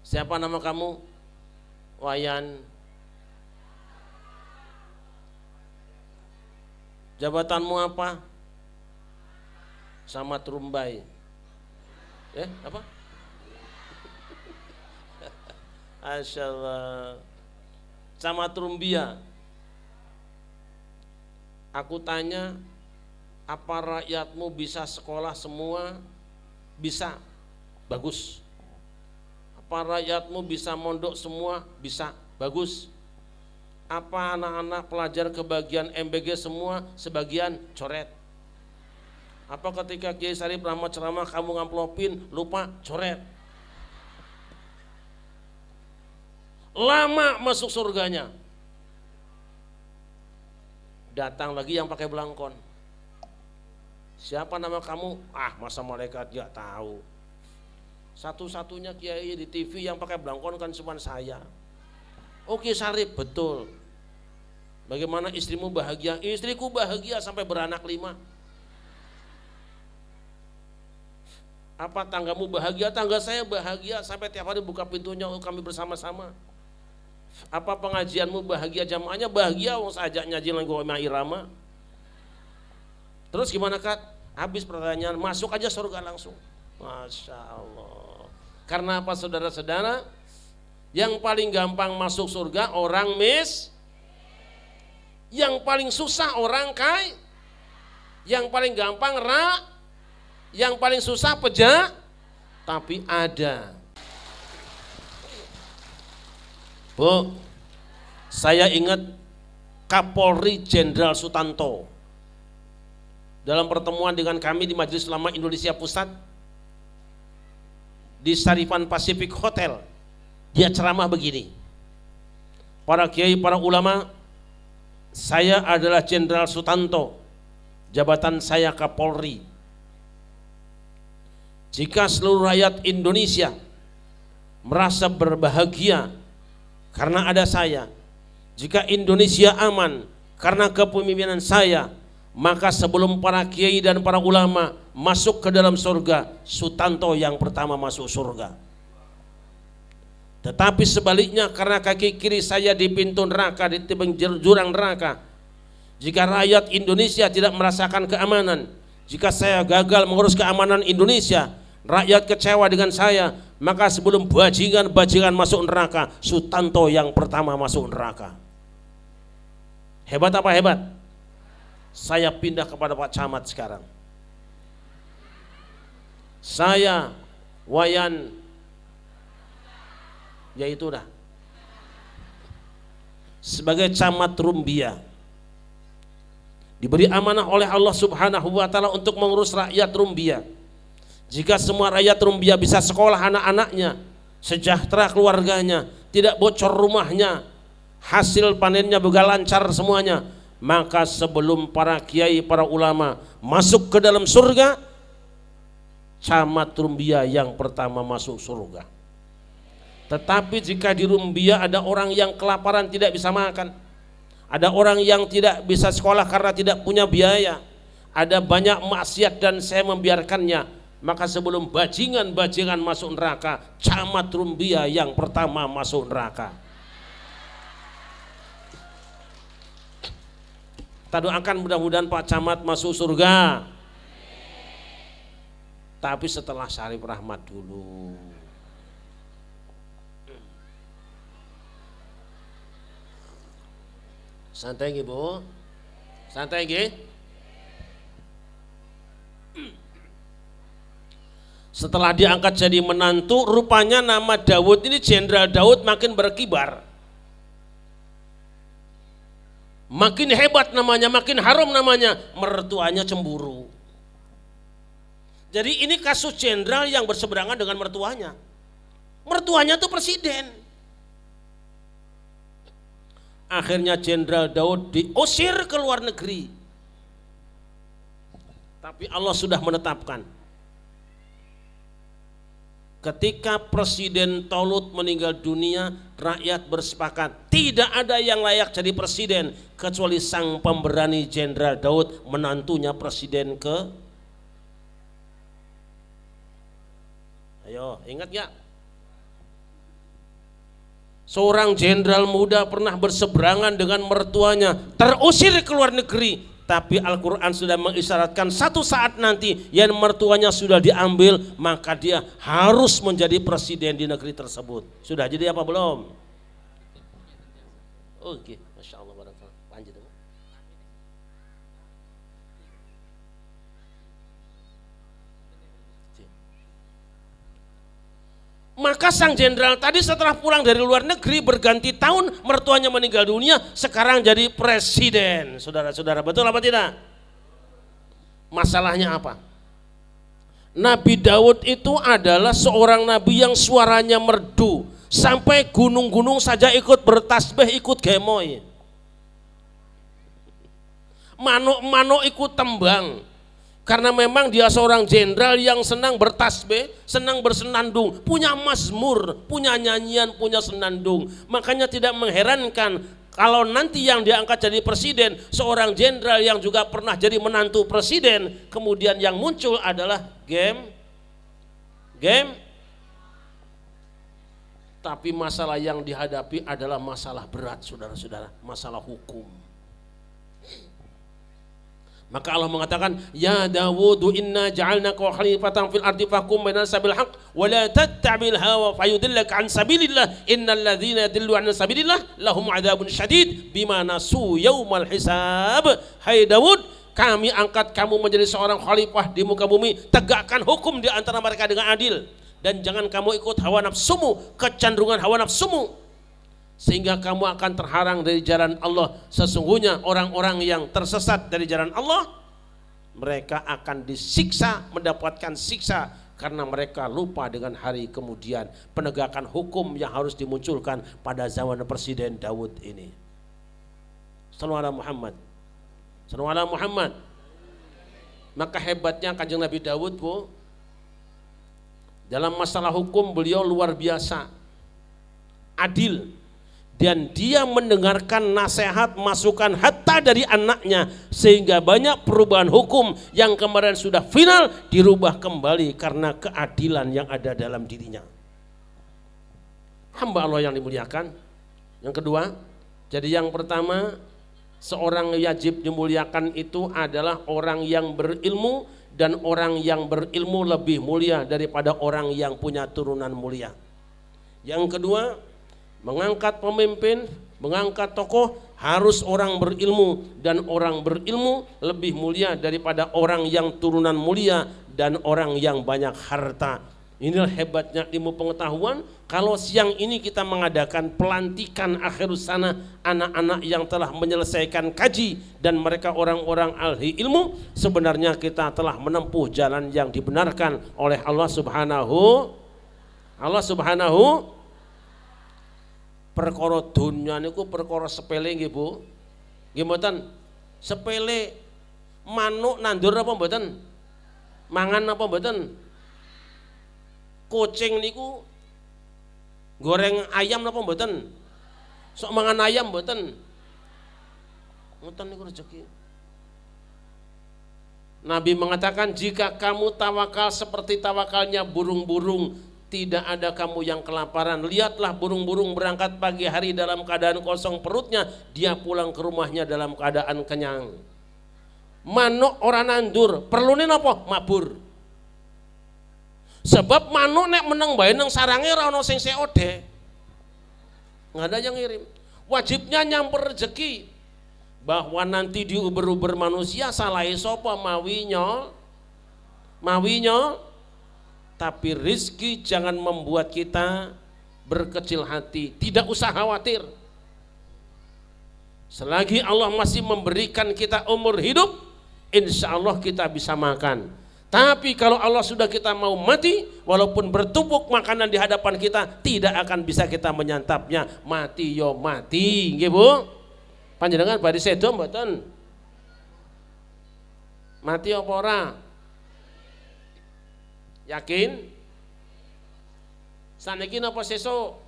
Siapa nama kamu? Wayan. Jabatanmu apa? Sama Trumbai. Apa? Asyallah. Sama Trumbia. Aku tanya, apa rakyatmu bisa sekolah semua? Bisa, bagus. Apa rakyatmu bisa mondok semua? Bisa, bagus. Apa anak-anak pelajar kebagian MBG semua? Sebagian coret. Apa ketika Kiai Sarip Rahmat ceramah kamu ngamplopin, lupa coret. Lama masuk surganya. Datang lagi yang pakai belangkon. Siapa nama kamu? Masa malaikat gak tahu. Satu-satunya kiai di TV yang pakai belangkon kan cuma saya. Oke Sarip, betul. Bagaimana istrimu bahagia? Istriku bahagia sampai beranak 5. Apa tanggamu bahagia? Tangga saya bahagia sampai tiap hari buka pintunya kami bersama-sama. Apa pengajianmu bahagia? Jamaahnya bahagia, wong sajak nyaji lagu irama. Terus gimana Kak? Habis pertanyaan, masuk aja surga langsung. Masya Allah. Karena apa saudara-saudara? Yang paling gampang masuk surga orang yang paling susah orang kaya, yang paling gampang yang paling susah tapi ada. Bu, saya ingat Kapolri Jenderal Sutanto dalam pertemuan dengan kami di Majelis Ulama Indonesia Pusat di Sarifan Pacific Hotel. Dia ceramah begini, para kiai, para ulama, saya adalah Jenderal Sutanto, jabatan saya Kapolri. Jika seluruh rakyat Indonesia merasa berbahagia karena ada saya, jika Indonesia aman karena kepemimpinan saya, maka sebelum para kiai dan para ulama masuk ke dalam surga, Sutanto yang pertama masuk surga. Tetapi sebaliknya, karena kaki kiri saya di pintu neraka, di jurang neraka, jika rakyat Indonesia tidak merasakan keamanan, jika saya gagal mengurus keamanan Indonesia, rakyat kecewa dengan saya, maka sebelum bajingan-bajingan masuk neraka, Sutanto yang pertama masuk neraka. Hebat apa hebat? Saya pindah kepada Pak Camat sekarang. Saya Wayan, yaitu dah sebagai Camat Rumbia, diberi amanah oleh Allah Subhanahu wa Ta'ala untuk mengurus rakyat Rumbia. Jika semua rakyat Rumbia bisa sekolah anak-anaknya, sejahtera keluarganya, tidak bocor rumahnya, hasil panennya juga lancar semuanya, maka sebelum para kiai, para ulama masuk ke dalam surga, Camat Rumbia yang pertama masuk surga. Tetapi jika di Rumbia ada orang yang kelaparan tidak bisa makan, ada orang yang tidak bisa sekolah karena tidak punya biaya, ada banyak maksiat dan saya membiarkannya, maka sebelum bajingan-bajingan masuk neraka, Camat Rumbia yang pertama masuk neraka. Kita doakan mudah-mudahan Pak Camat masuk surga. Tapi setelah Syarif Rahmat dulu. Santai nggih, Bu? Santai nggih? Setelah diangkat jadi menantu, rupanya nama Daud ini, Jenderal Daud, makin berkibar. Makin hebat namanya, makin harum namanya, mertuanya cemburu. Jadi ini kasus jenderal yang berseberangan dengan mertuanya. Mertuanya tuh presiden. Akhirnya Jenderal Daud diusir ke luar negeri. Tapi Allah sudah menetapkan, ketika Presiden Tolut meninggal dunia, rakyat bersepakat tidak ada yang layak jadi presiden kecuali sang pemberani Jenderal Daud, menantunya presiden ke. Ayo, ingat gak? Seorang jenderal muda pernah berseberangan dengan mertuanya, terusir ke luar negeri. Tapi Al-Quran sudah mengisyaratkan satu saat nanti yang mertuanya sudah diambil, maka dia harus menjadi presiden di negeri tersebut. Sudah jadi apa belum? Oke, Masya Allah. Lanjut. Maka sang jenderal tadi setelah pulang dari luar negeri berganti tahun, mertuanya meninggal dunia, sekarang jadi presiden. Saudara-saudara, betul apa tidak? Masalahnya apa? Nabi Daud itu adalah seorang nabi yang suaranya merdu, sampai gunung-gunung saja ikut bertasbih, ikut gemoy. Manuk-manuk ikut tembang. Karena memang dia seorang jenderal yang senang bertasbih, senang bersenandung, punya mazmur, punya nyanyian, punya senandung. Makanya tidak mengherankan kalau nanti yang diangkat jadi presiden, seorang jenderal yang juga pernah jadi menantu presiden, kemudian yang muncul adalah game. Tapi masalah yang dihadapi adalah masalah berat, saudara-saudara, masalah hukum. Maka Allah mengatakan, ya Dawud inna ja'alnaka khalifatan fil ardi fahkum bainas bil haqq wa la tattabi'il hawa fayudillaka an sabilillah innal ladzina yadillu an sabilillah lahum adzabun syadid bima nasu yaumal hisab. Hai Dawud, kami angkat kamu menjadi seorang khalifah di muka bumi, tegakkan hukum di antara mereka dengan adil dan jangan kamu ikut hawa nafsumu, kecenderungan hawa nafsumu, sehingga kamu akan terharang dari jalan Allah. Sesungguhnya orang-orang yang tersesat dari jalan Allah, mereka akan disiksa, mendapatkan siksa karena mereka lupa dengan hari kemudian. Penegakan hukum yang harus dimunculkan pada zaman Presiden Daud ini. Sallallahu alaihi Muhammad. Sallallahu alaihi Muhammad. Maka hebatnya Kanjeng Nabi Daud, Bu, dalam masalah hukum beliau luar biasa adil. dan dia mendengarkan nasihat masukan hatta dari anaknya, sehingga banyak perubahan hukum yang kemarin sudah final dirubah kembali karena keadilan yang ada dalam dirinya. Hamba Allah yang dimuliakan. Yang kedua, jadi yang pertama, seorang wajib dimuliakan itu adalah orang yang berilmu, dan orang yang berilmu lebih mulia daripada orang yang punya turunan mulia. Yang kedua, mengangkat pemimpin, mengangkat tokoh harus orang berilmu, dan orang berilmu lebih mulia daripada orang yang turunan mulia dan orang yang banyak harta. Inilah hebatnya ilmu pengetahuan. Kalau siang ini kita mengadakan pelantikan akhirus sana anak-anak yang telah menyelesaikan kaji dan mereka orang-orang ahli ilmu, sebenarnya kita telah menempuh jalan yang dibenarkan oleh Allah Subhanahu. Perkara dunya niku perkara sepele nggih Bu. Nggih mboten? Sepele. Manuk nandur apa mboten? Mangan apa mboten? Kucing niku goreng ayam apa mboten? Sok mangan ayam mboten? Ngoten niku rezeki. Nabi mengatakan, jika kamu tawakal seperti tawakalnya burung-burung, tidak ada kamu yang kelaparan. Lihatlah burung-burung berangkat pagi hari dalam keadaan kosong perutnya, dia pulang ke rumahnya dalam keadaan kenyang. Manuk orang nandur, perlunin apa? Mabur. Sebab manuk nek meneng bae nang sarange ora ana sing seode. Enggak ada yang ngirim. Wajibnya nyamper rezeki. Bahwa nanti di uber-uber manusia salahe sapa mawinya. Tapi rizki jangan membuat kita berkecil hati. Tidak usah khawatir. Selagi Allah masih memberikan kita umur hidup, insya Allah kita bisa makan. Tapi kalau Allah sudah kita mau mati, walaupun bertumpuk makanan di hadapan kita, tidak akan bisa kita menyantapnya. Mati yo mati, nggih Bu. Panjenengan badhe sedo mboten? Mati apa ora? Yakin? Saniki napa sesuk?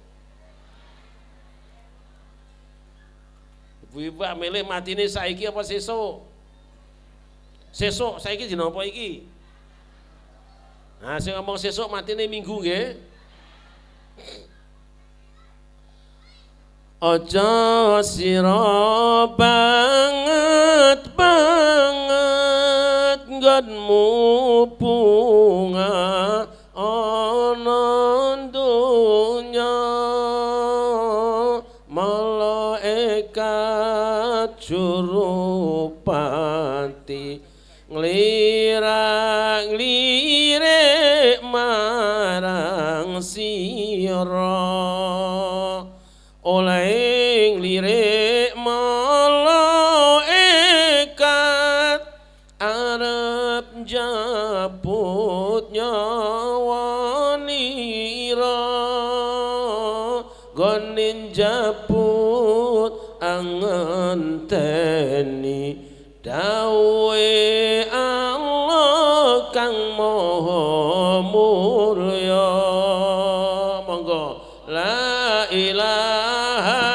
Ibu-ibu milih matine saiki apa sesuk? Sesuk, saiki dina apa iki? Nah, sing ngomong sesuk matine minggu nggih. Aja sira banget nggonmu bunga ana donya, malaikat jurupati nglirak-lirik marang sira, oleh nglirik malaikat arep njabut nyawanira, gonin njabut angenteni dawe Allah kang maha mulya. Monggo la ilaha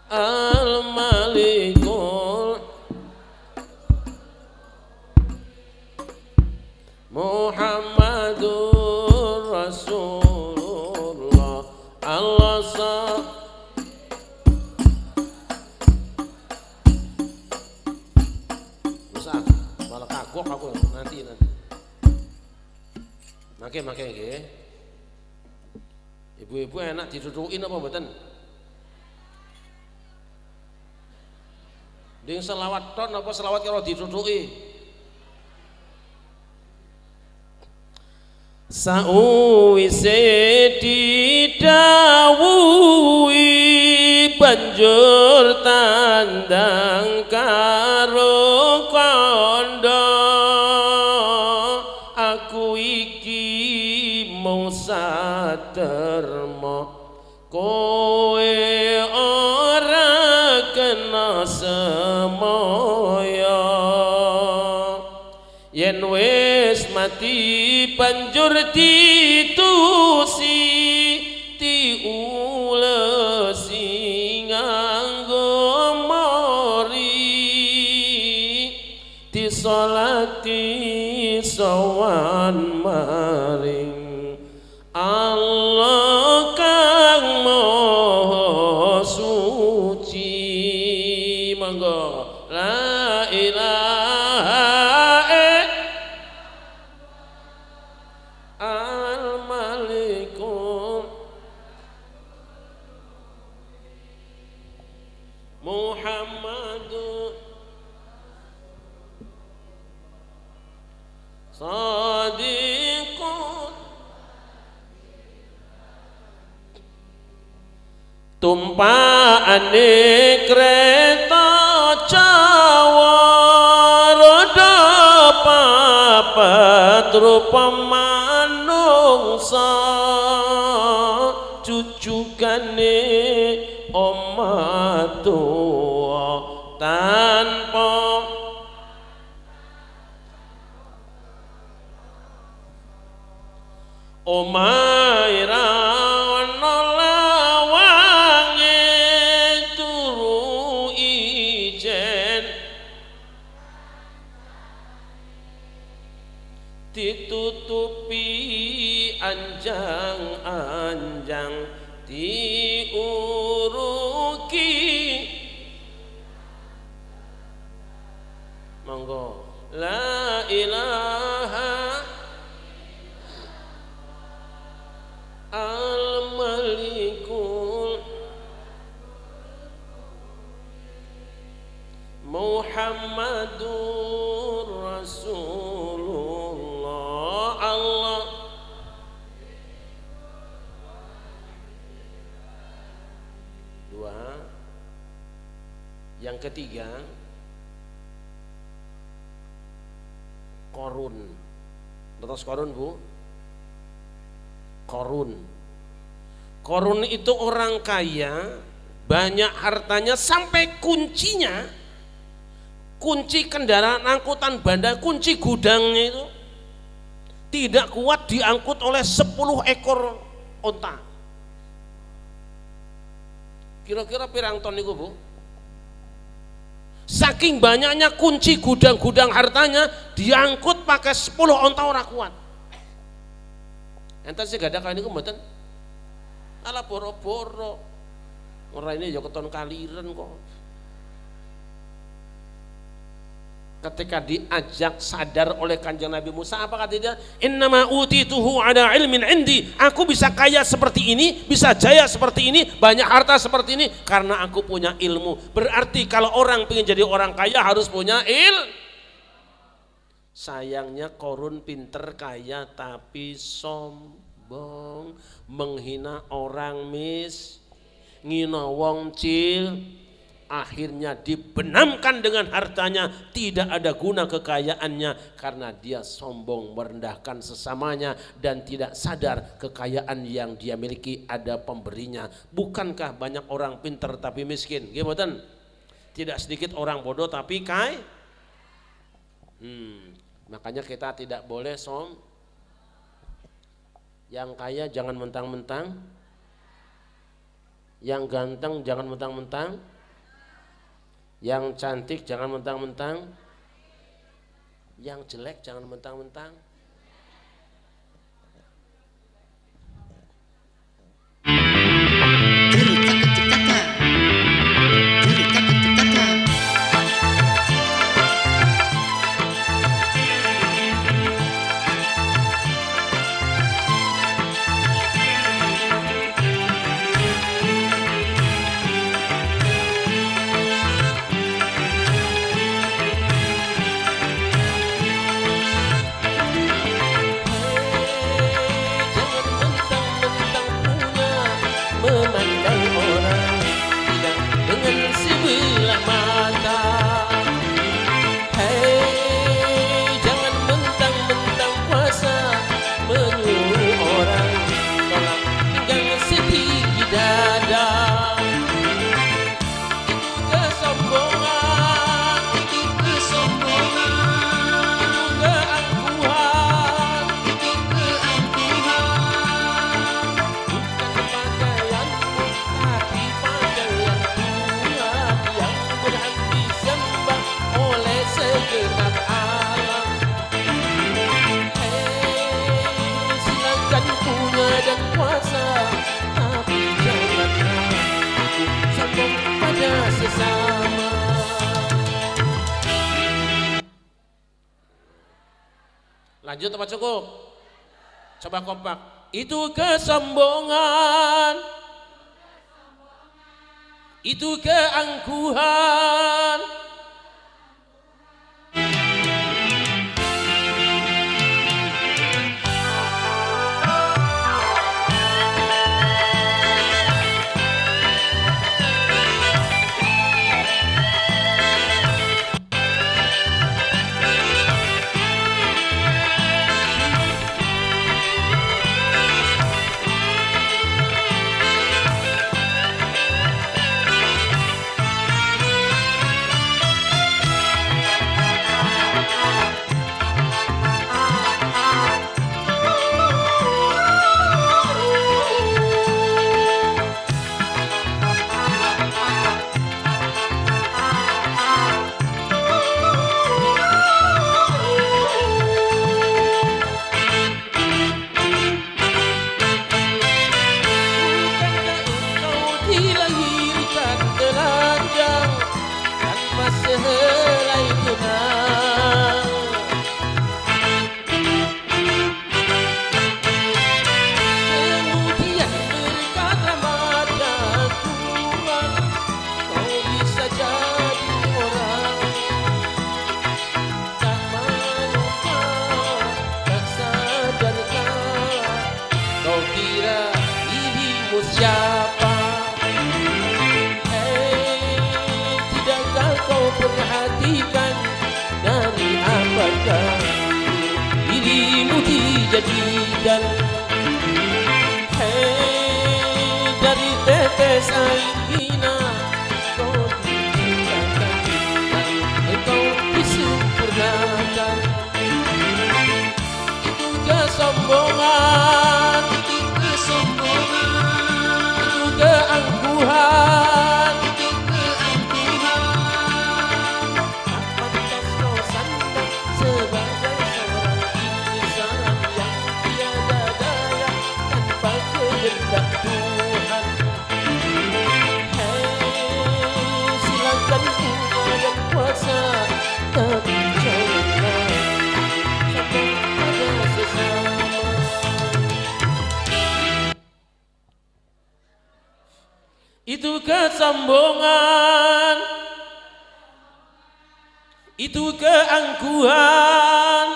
al-malikul Muhammadur Rasulullah. Allah malah kagok aku nanti. Makai nggih. Ibu-ibu enak didudukin apa mboten? Ding selawat ton apa selawat kalau diduduki? Sauwise didhawuhi banjur tandang karo kandha, aku iki mung saterma, kowe ora kena semaya. Yen wis mati banjur ditusi salati sowan maring Allah kang maha suci. Monggo la ilaha al malikul Muhammadu Sadiqun. Tumpaane kreta Jawa rada papat rupa manungsa cucukane omah tuwa tanpa omahe ra ana lawange turu ijen ditutupi anjang-anjang diuruki. Monggo la ilaha al-malikul Muhammadur Rasulullah. Allah dua. Yang ketiga Korun. Terus Korun Bu? Korun. Korun itu orang kaya, banyak hartanya sampai kuncinya, kunci kendaraan angkutan bandar, kunci gudangnya itu tidak kuat diangkut oleh 10 ekor onta. Kira-kira pirang ton itu Bu? Saking banyaknya kunci gudang-gudang hartanya diangkut pakai 10 onta orang kuat. Enten sih gak ada kali ini mboten. Ala boro-boro. Ora ini ya keton kaliren kok. Ketika diajak sadar oleh Kanjeng Nabi Musa, apa kata dia? Innama utituhu ala ilmin indi. Aku bisa kaya seperti ini, bisa jaya seperti ini, banyak harta seperti ini karena aku punya ilmu. Berarti kalau orang pengen jadi orang kaya harus punya Sayangnya Korun pinter kaya tapi sombong, menghina orang ngina wong cil. Akhirnya dibenamkan dengan hartanya, tidak ada guna kekayaannya karena dia sombong merendahkan sesamanya dan tidak sadar kekayaan yang dia miliki ada pemberinya. Bukankah banyak orang pintar tapi miskin? Gimana? Tidak sedikit orang bodoh tapi kaya. Makanya kita tidak boleh yang kaya jangan mentang-mentang, yang ganteng jangan mentang-mentang, yang cantik jangan mentang-mentang, yang jelek jangan mentang-mentang. Lanjut apa cukup? Coba kompak. Itu kesombongan, itu keangkuhan. Siapa? Tidakkah kau perhatikan dari apakah dirimu dijadikan? Dari tetes air hina kau diciptakan dan engkau disempurnakan. Itu kesombongan, keangkuhan, pantas kau sandang sebagai seorang insan yang tiada daya tanpa kehendak Tuhan. Silakan punya dan kuasa, tapi janganlah sombong pada sesama. Itu kesombongan, itu keangkuhan,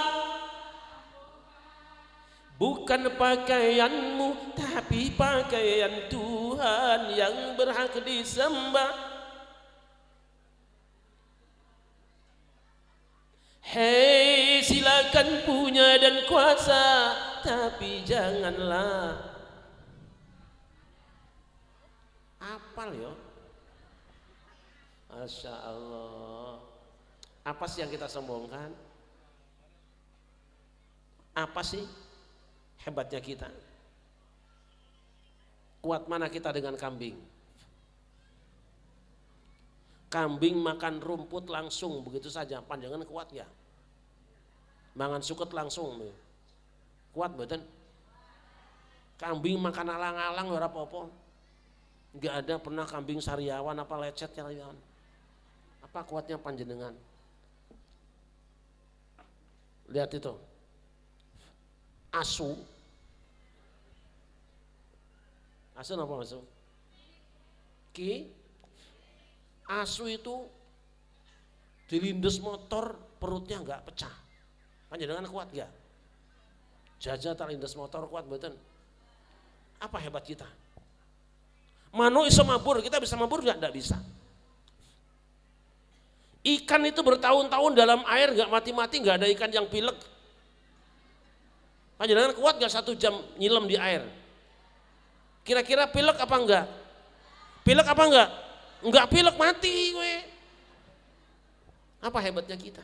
bukan pakaianmu tapi pakaian Tuhan yang berhak disembah. Hei, silakan punya dan kuasa, tapi janganlah apal yo. Masya Allah. Apa sih yang kita sombongkan? Apa sih hebatnya kita? Kuat mana kita dengan kambing? Kambing makan rumput langsung begitu saja, panjangan kuat ya? Mangan suket langsung, kuat betul? Kambing makan alang-alang ora apa-apa. Enggak ada pernah kambing sariawan apa lecet sariawan. Apa kuatnya panjenengan? Lihat itu. Asu. Asu apa asu? Asu itu dilindes motor perutnya enggak pecah. Panjenengan kuat enggak? Jajah terlindes motor kuat betul. Apa hebat kita? Mano iso mabur, kita bisa mabur enggak? Enggak bisa. Ikan itu bertahun-tahun dalam air enggak mati-mati, enggak ada ikan yang pilek. Panjenengan kuat enggak 1 jam nyilam di air? Kira-kira pilek apa enggak? Pilek apa enggak? Enggak pilek, mati gue. Apa hebatnya kita?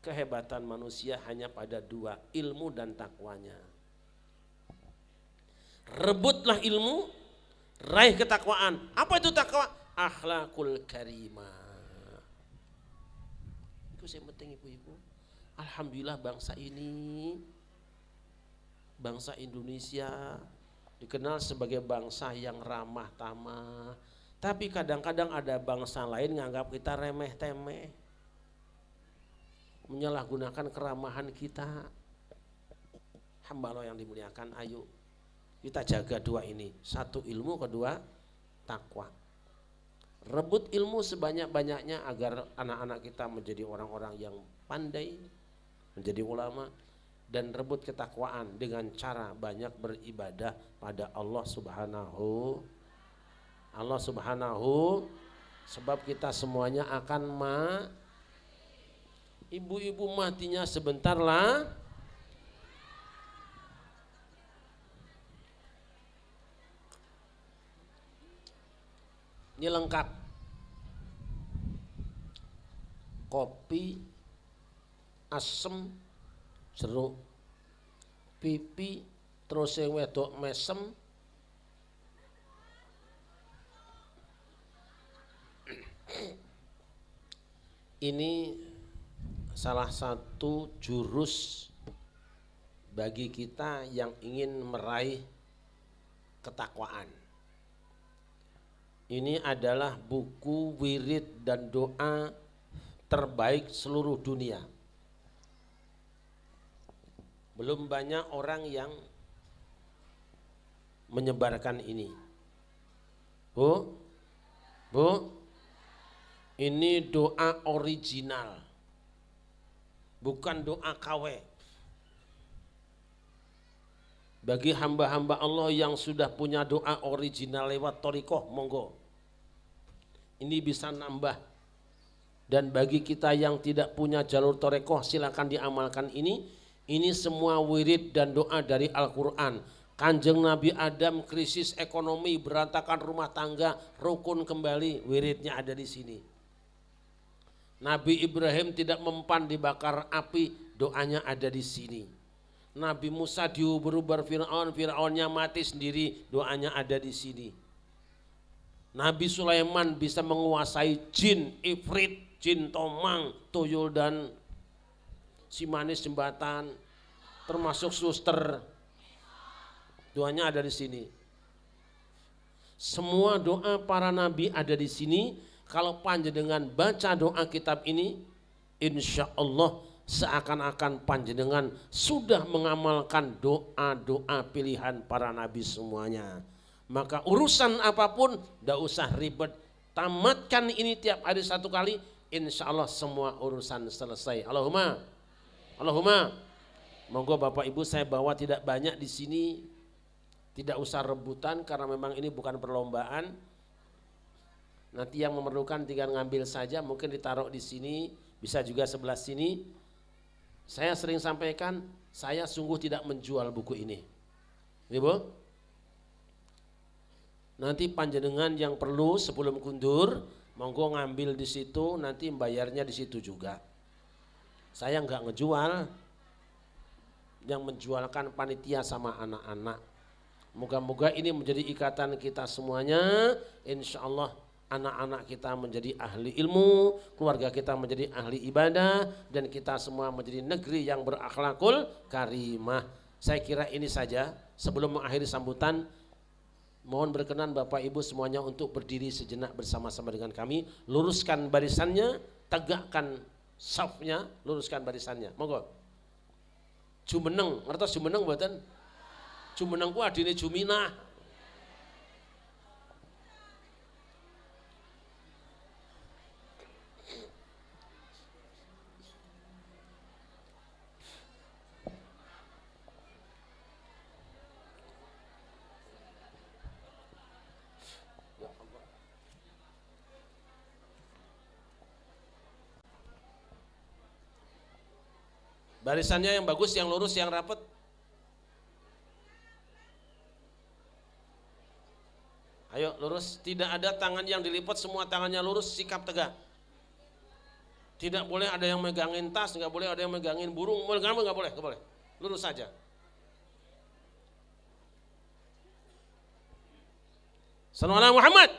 Kehebatan manusia hanya pada 2, ilmu dan takwanya. Rebutlah ilmu, raih ketakwaan. Apa itu takwa? Akhlakul karimah. Itu yang penting ibu-ibu. Alhamdulillah bangsa ini, bangsa Indonesia dikenal sebagai bangsa yang ramah tamah. Tapi kadang-kadang ada bangsa lain nganggap kita remeh temeh. menyalahgunakan keramahan kita. Hamba Allah yang dimuliakan, ayo kita jaga dua ini. Satu ilmu, kedua takwa. Rebut ilmu sebanyak-banyaknya agar anak-anak kita menjadi orang-orang yang pandai, menjadi ulama, dan rebut ketakwaan dengan cara banyak beribadah pada Allah Subhanahu. Sebab kita semuanya akan ibu-ibu matinya sebentar lah. Ini lengkap. Kopi, asem, jeruk, pipi, terus yang wedok mesem. Ini salah satu jurus bagi kita yang ingin meraih ketakwaan. Ini adalah buku wirid dan doa terbaik seluruh dunia. Belum banyak orang yang menyebarkan ini. Bu, ini doa original, bukan doa KW. Bagi hamba-hamba Allah yang sudah punya doa original lewat thariqah, monggo. Ini bisa nambah. Dan bagi kita yang tidak punya jalur thariqah, silakan diamalkan ini. Ini semua wirid dan doa dari Al-Quran. Kanjeng Nabi Adam krisis ekonomi, berantakan rumah tangga, rukun kembali, wiridnya ada di sini. Nabi Ibrahim tidak mempan dibakar api, doanya ada di sini. Nabi Musa diuber-uber Fir'aun, Fir'aunnya mati sendiri, doanya ada di sini. Nabi Sulaiman bisa menguasai jin, ifrit, jin tomang, tuyul dan si manis jembatan, termasuk suster. Doanya ada di sini. Semua doa para nabi ada di sini. Kalau panjenengan baca doa kitab ini, insya Allah seakan-akan panjenengan sudah mengamalkan doa-doa pilihan para nabi semuanya. Maka urusan apapun tidak usah ribet, tamatkan ini tiap hari satu kali, insya Allah semua urusan selesai. Allahumma. Monggo Bapak Ibu, saya bawa tidak banyak di sini, tidak usah rebutan karena memang ini bukan perlombaan. Nanti yang memerlukan tinggal ngambil saja, mungkin ditaruh di sini, bisa juga sebelah sini. Saya sering sampaikan, saya sungguh tidak menjual buku ini. Ibu? Nanti panjenengan yang perlu sebelum kundur, monggo ngambil di situ, nanti bayarnya di situ juga. Saya enggak ngejual, yang menjualkan panitia sama anak-anak. Moga-moga ini menjadi ikatan kita semuanya, insya Allah anak-anak kita menjadi ahli ilmu, keluarga kita menjadi ahli ibadah, dan kita semua menjadi negeri yang berakhlakul karimah. Saya kira ini saja. Sebelum mengakhiri sambutan, mohon berkenan Bapak Ibu semuanya untuk berdiri sejenak bersama-sama dengan kami. Luruskan barisannya, tegakkan safnya, luruskan barisannya. Monggo. Jumeneng, ngertos jumeneng mboten? Jumeneng ku adine Juminah. Barisannya yang bagus, yang lurus, yang rapat. Ayo lurus, tidak ada tangan yang dilipat, semua tangannya lurus, sikap tegak. Tidak boleh ada yang megangin tas, nggak boleh ada yang megangin burung, nggak boleh, lurus saja. Sallallahu alaihi Muhammad.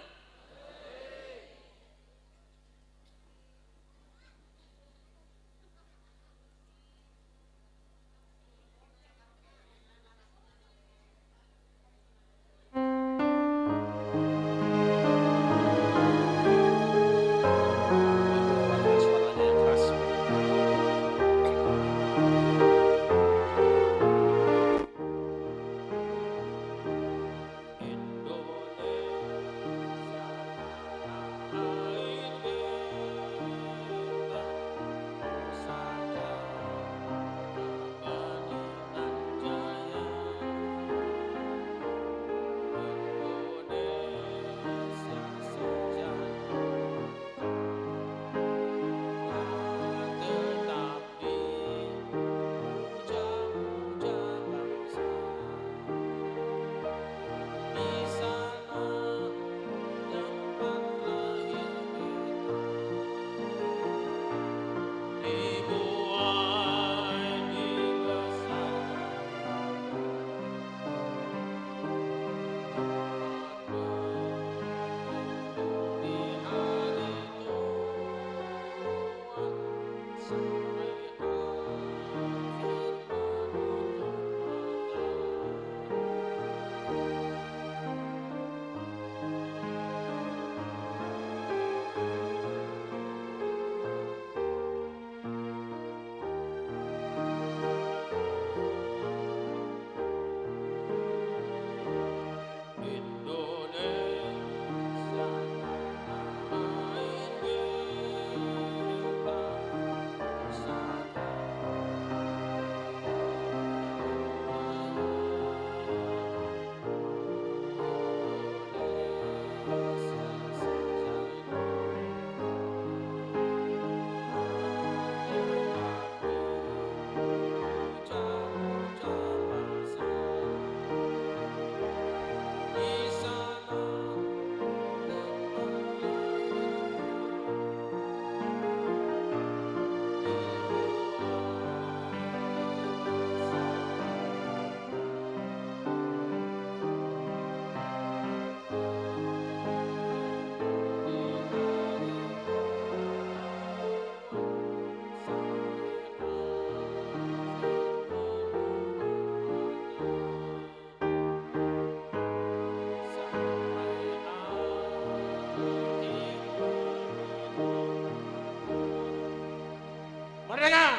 Merdeka.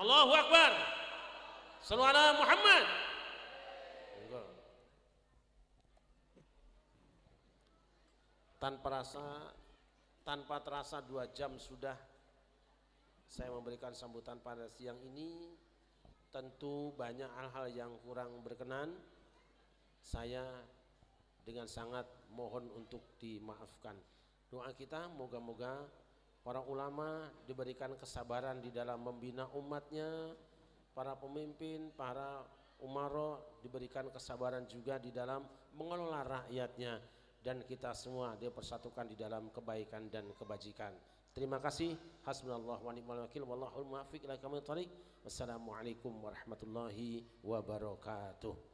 Allahu Akbar. Shallu ala Muhammad. Tanpa terasa 2 jam sudah saya memberikan sambutan pada siang ini. Tentu banyak hal-hal yang kurang berkenan. Saya dengan sangat mohon untuk dimaafkan. Doa kita moga-moga para ulama diberikan kesabaran di dalam membina umatnya, para pemimpin, para umara diberikan kesabaran juga di dalam mengelola rakyatnya, dan kita semua dipersatukan di dalam kebaikan dan kebajikan. Terima kasih. Hasbunallah wa ni'mal wakil wallahul muwaffiq ila aqwamit thoriq. Wassalamualaikum warahmatullahi wabarakatuh.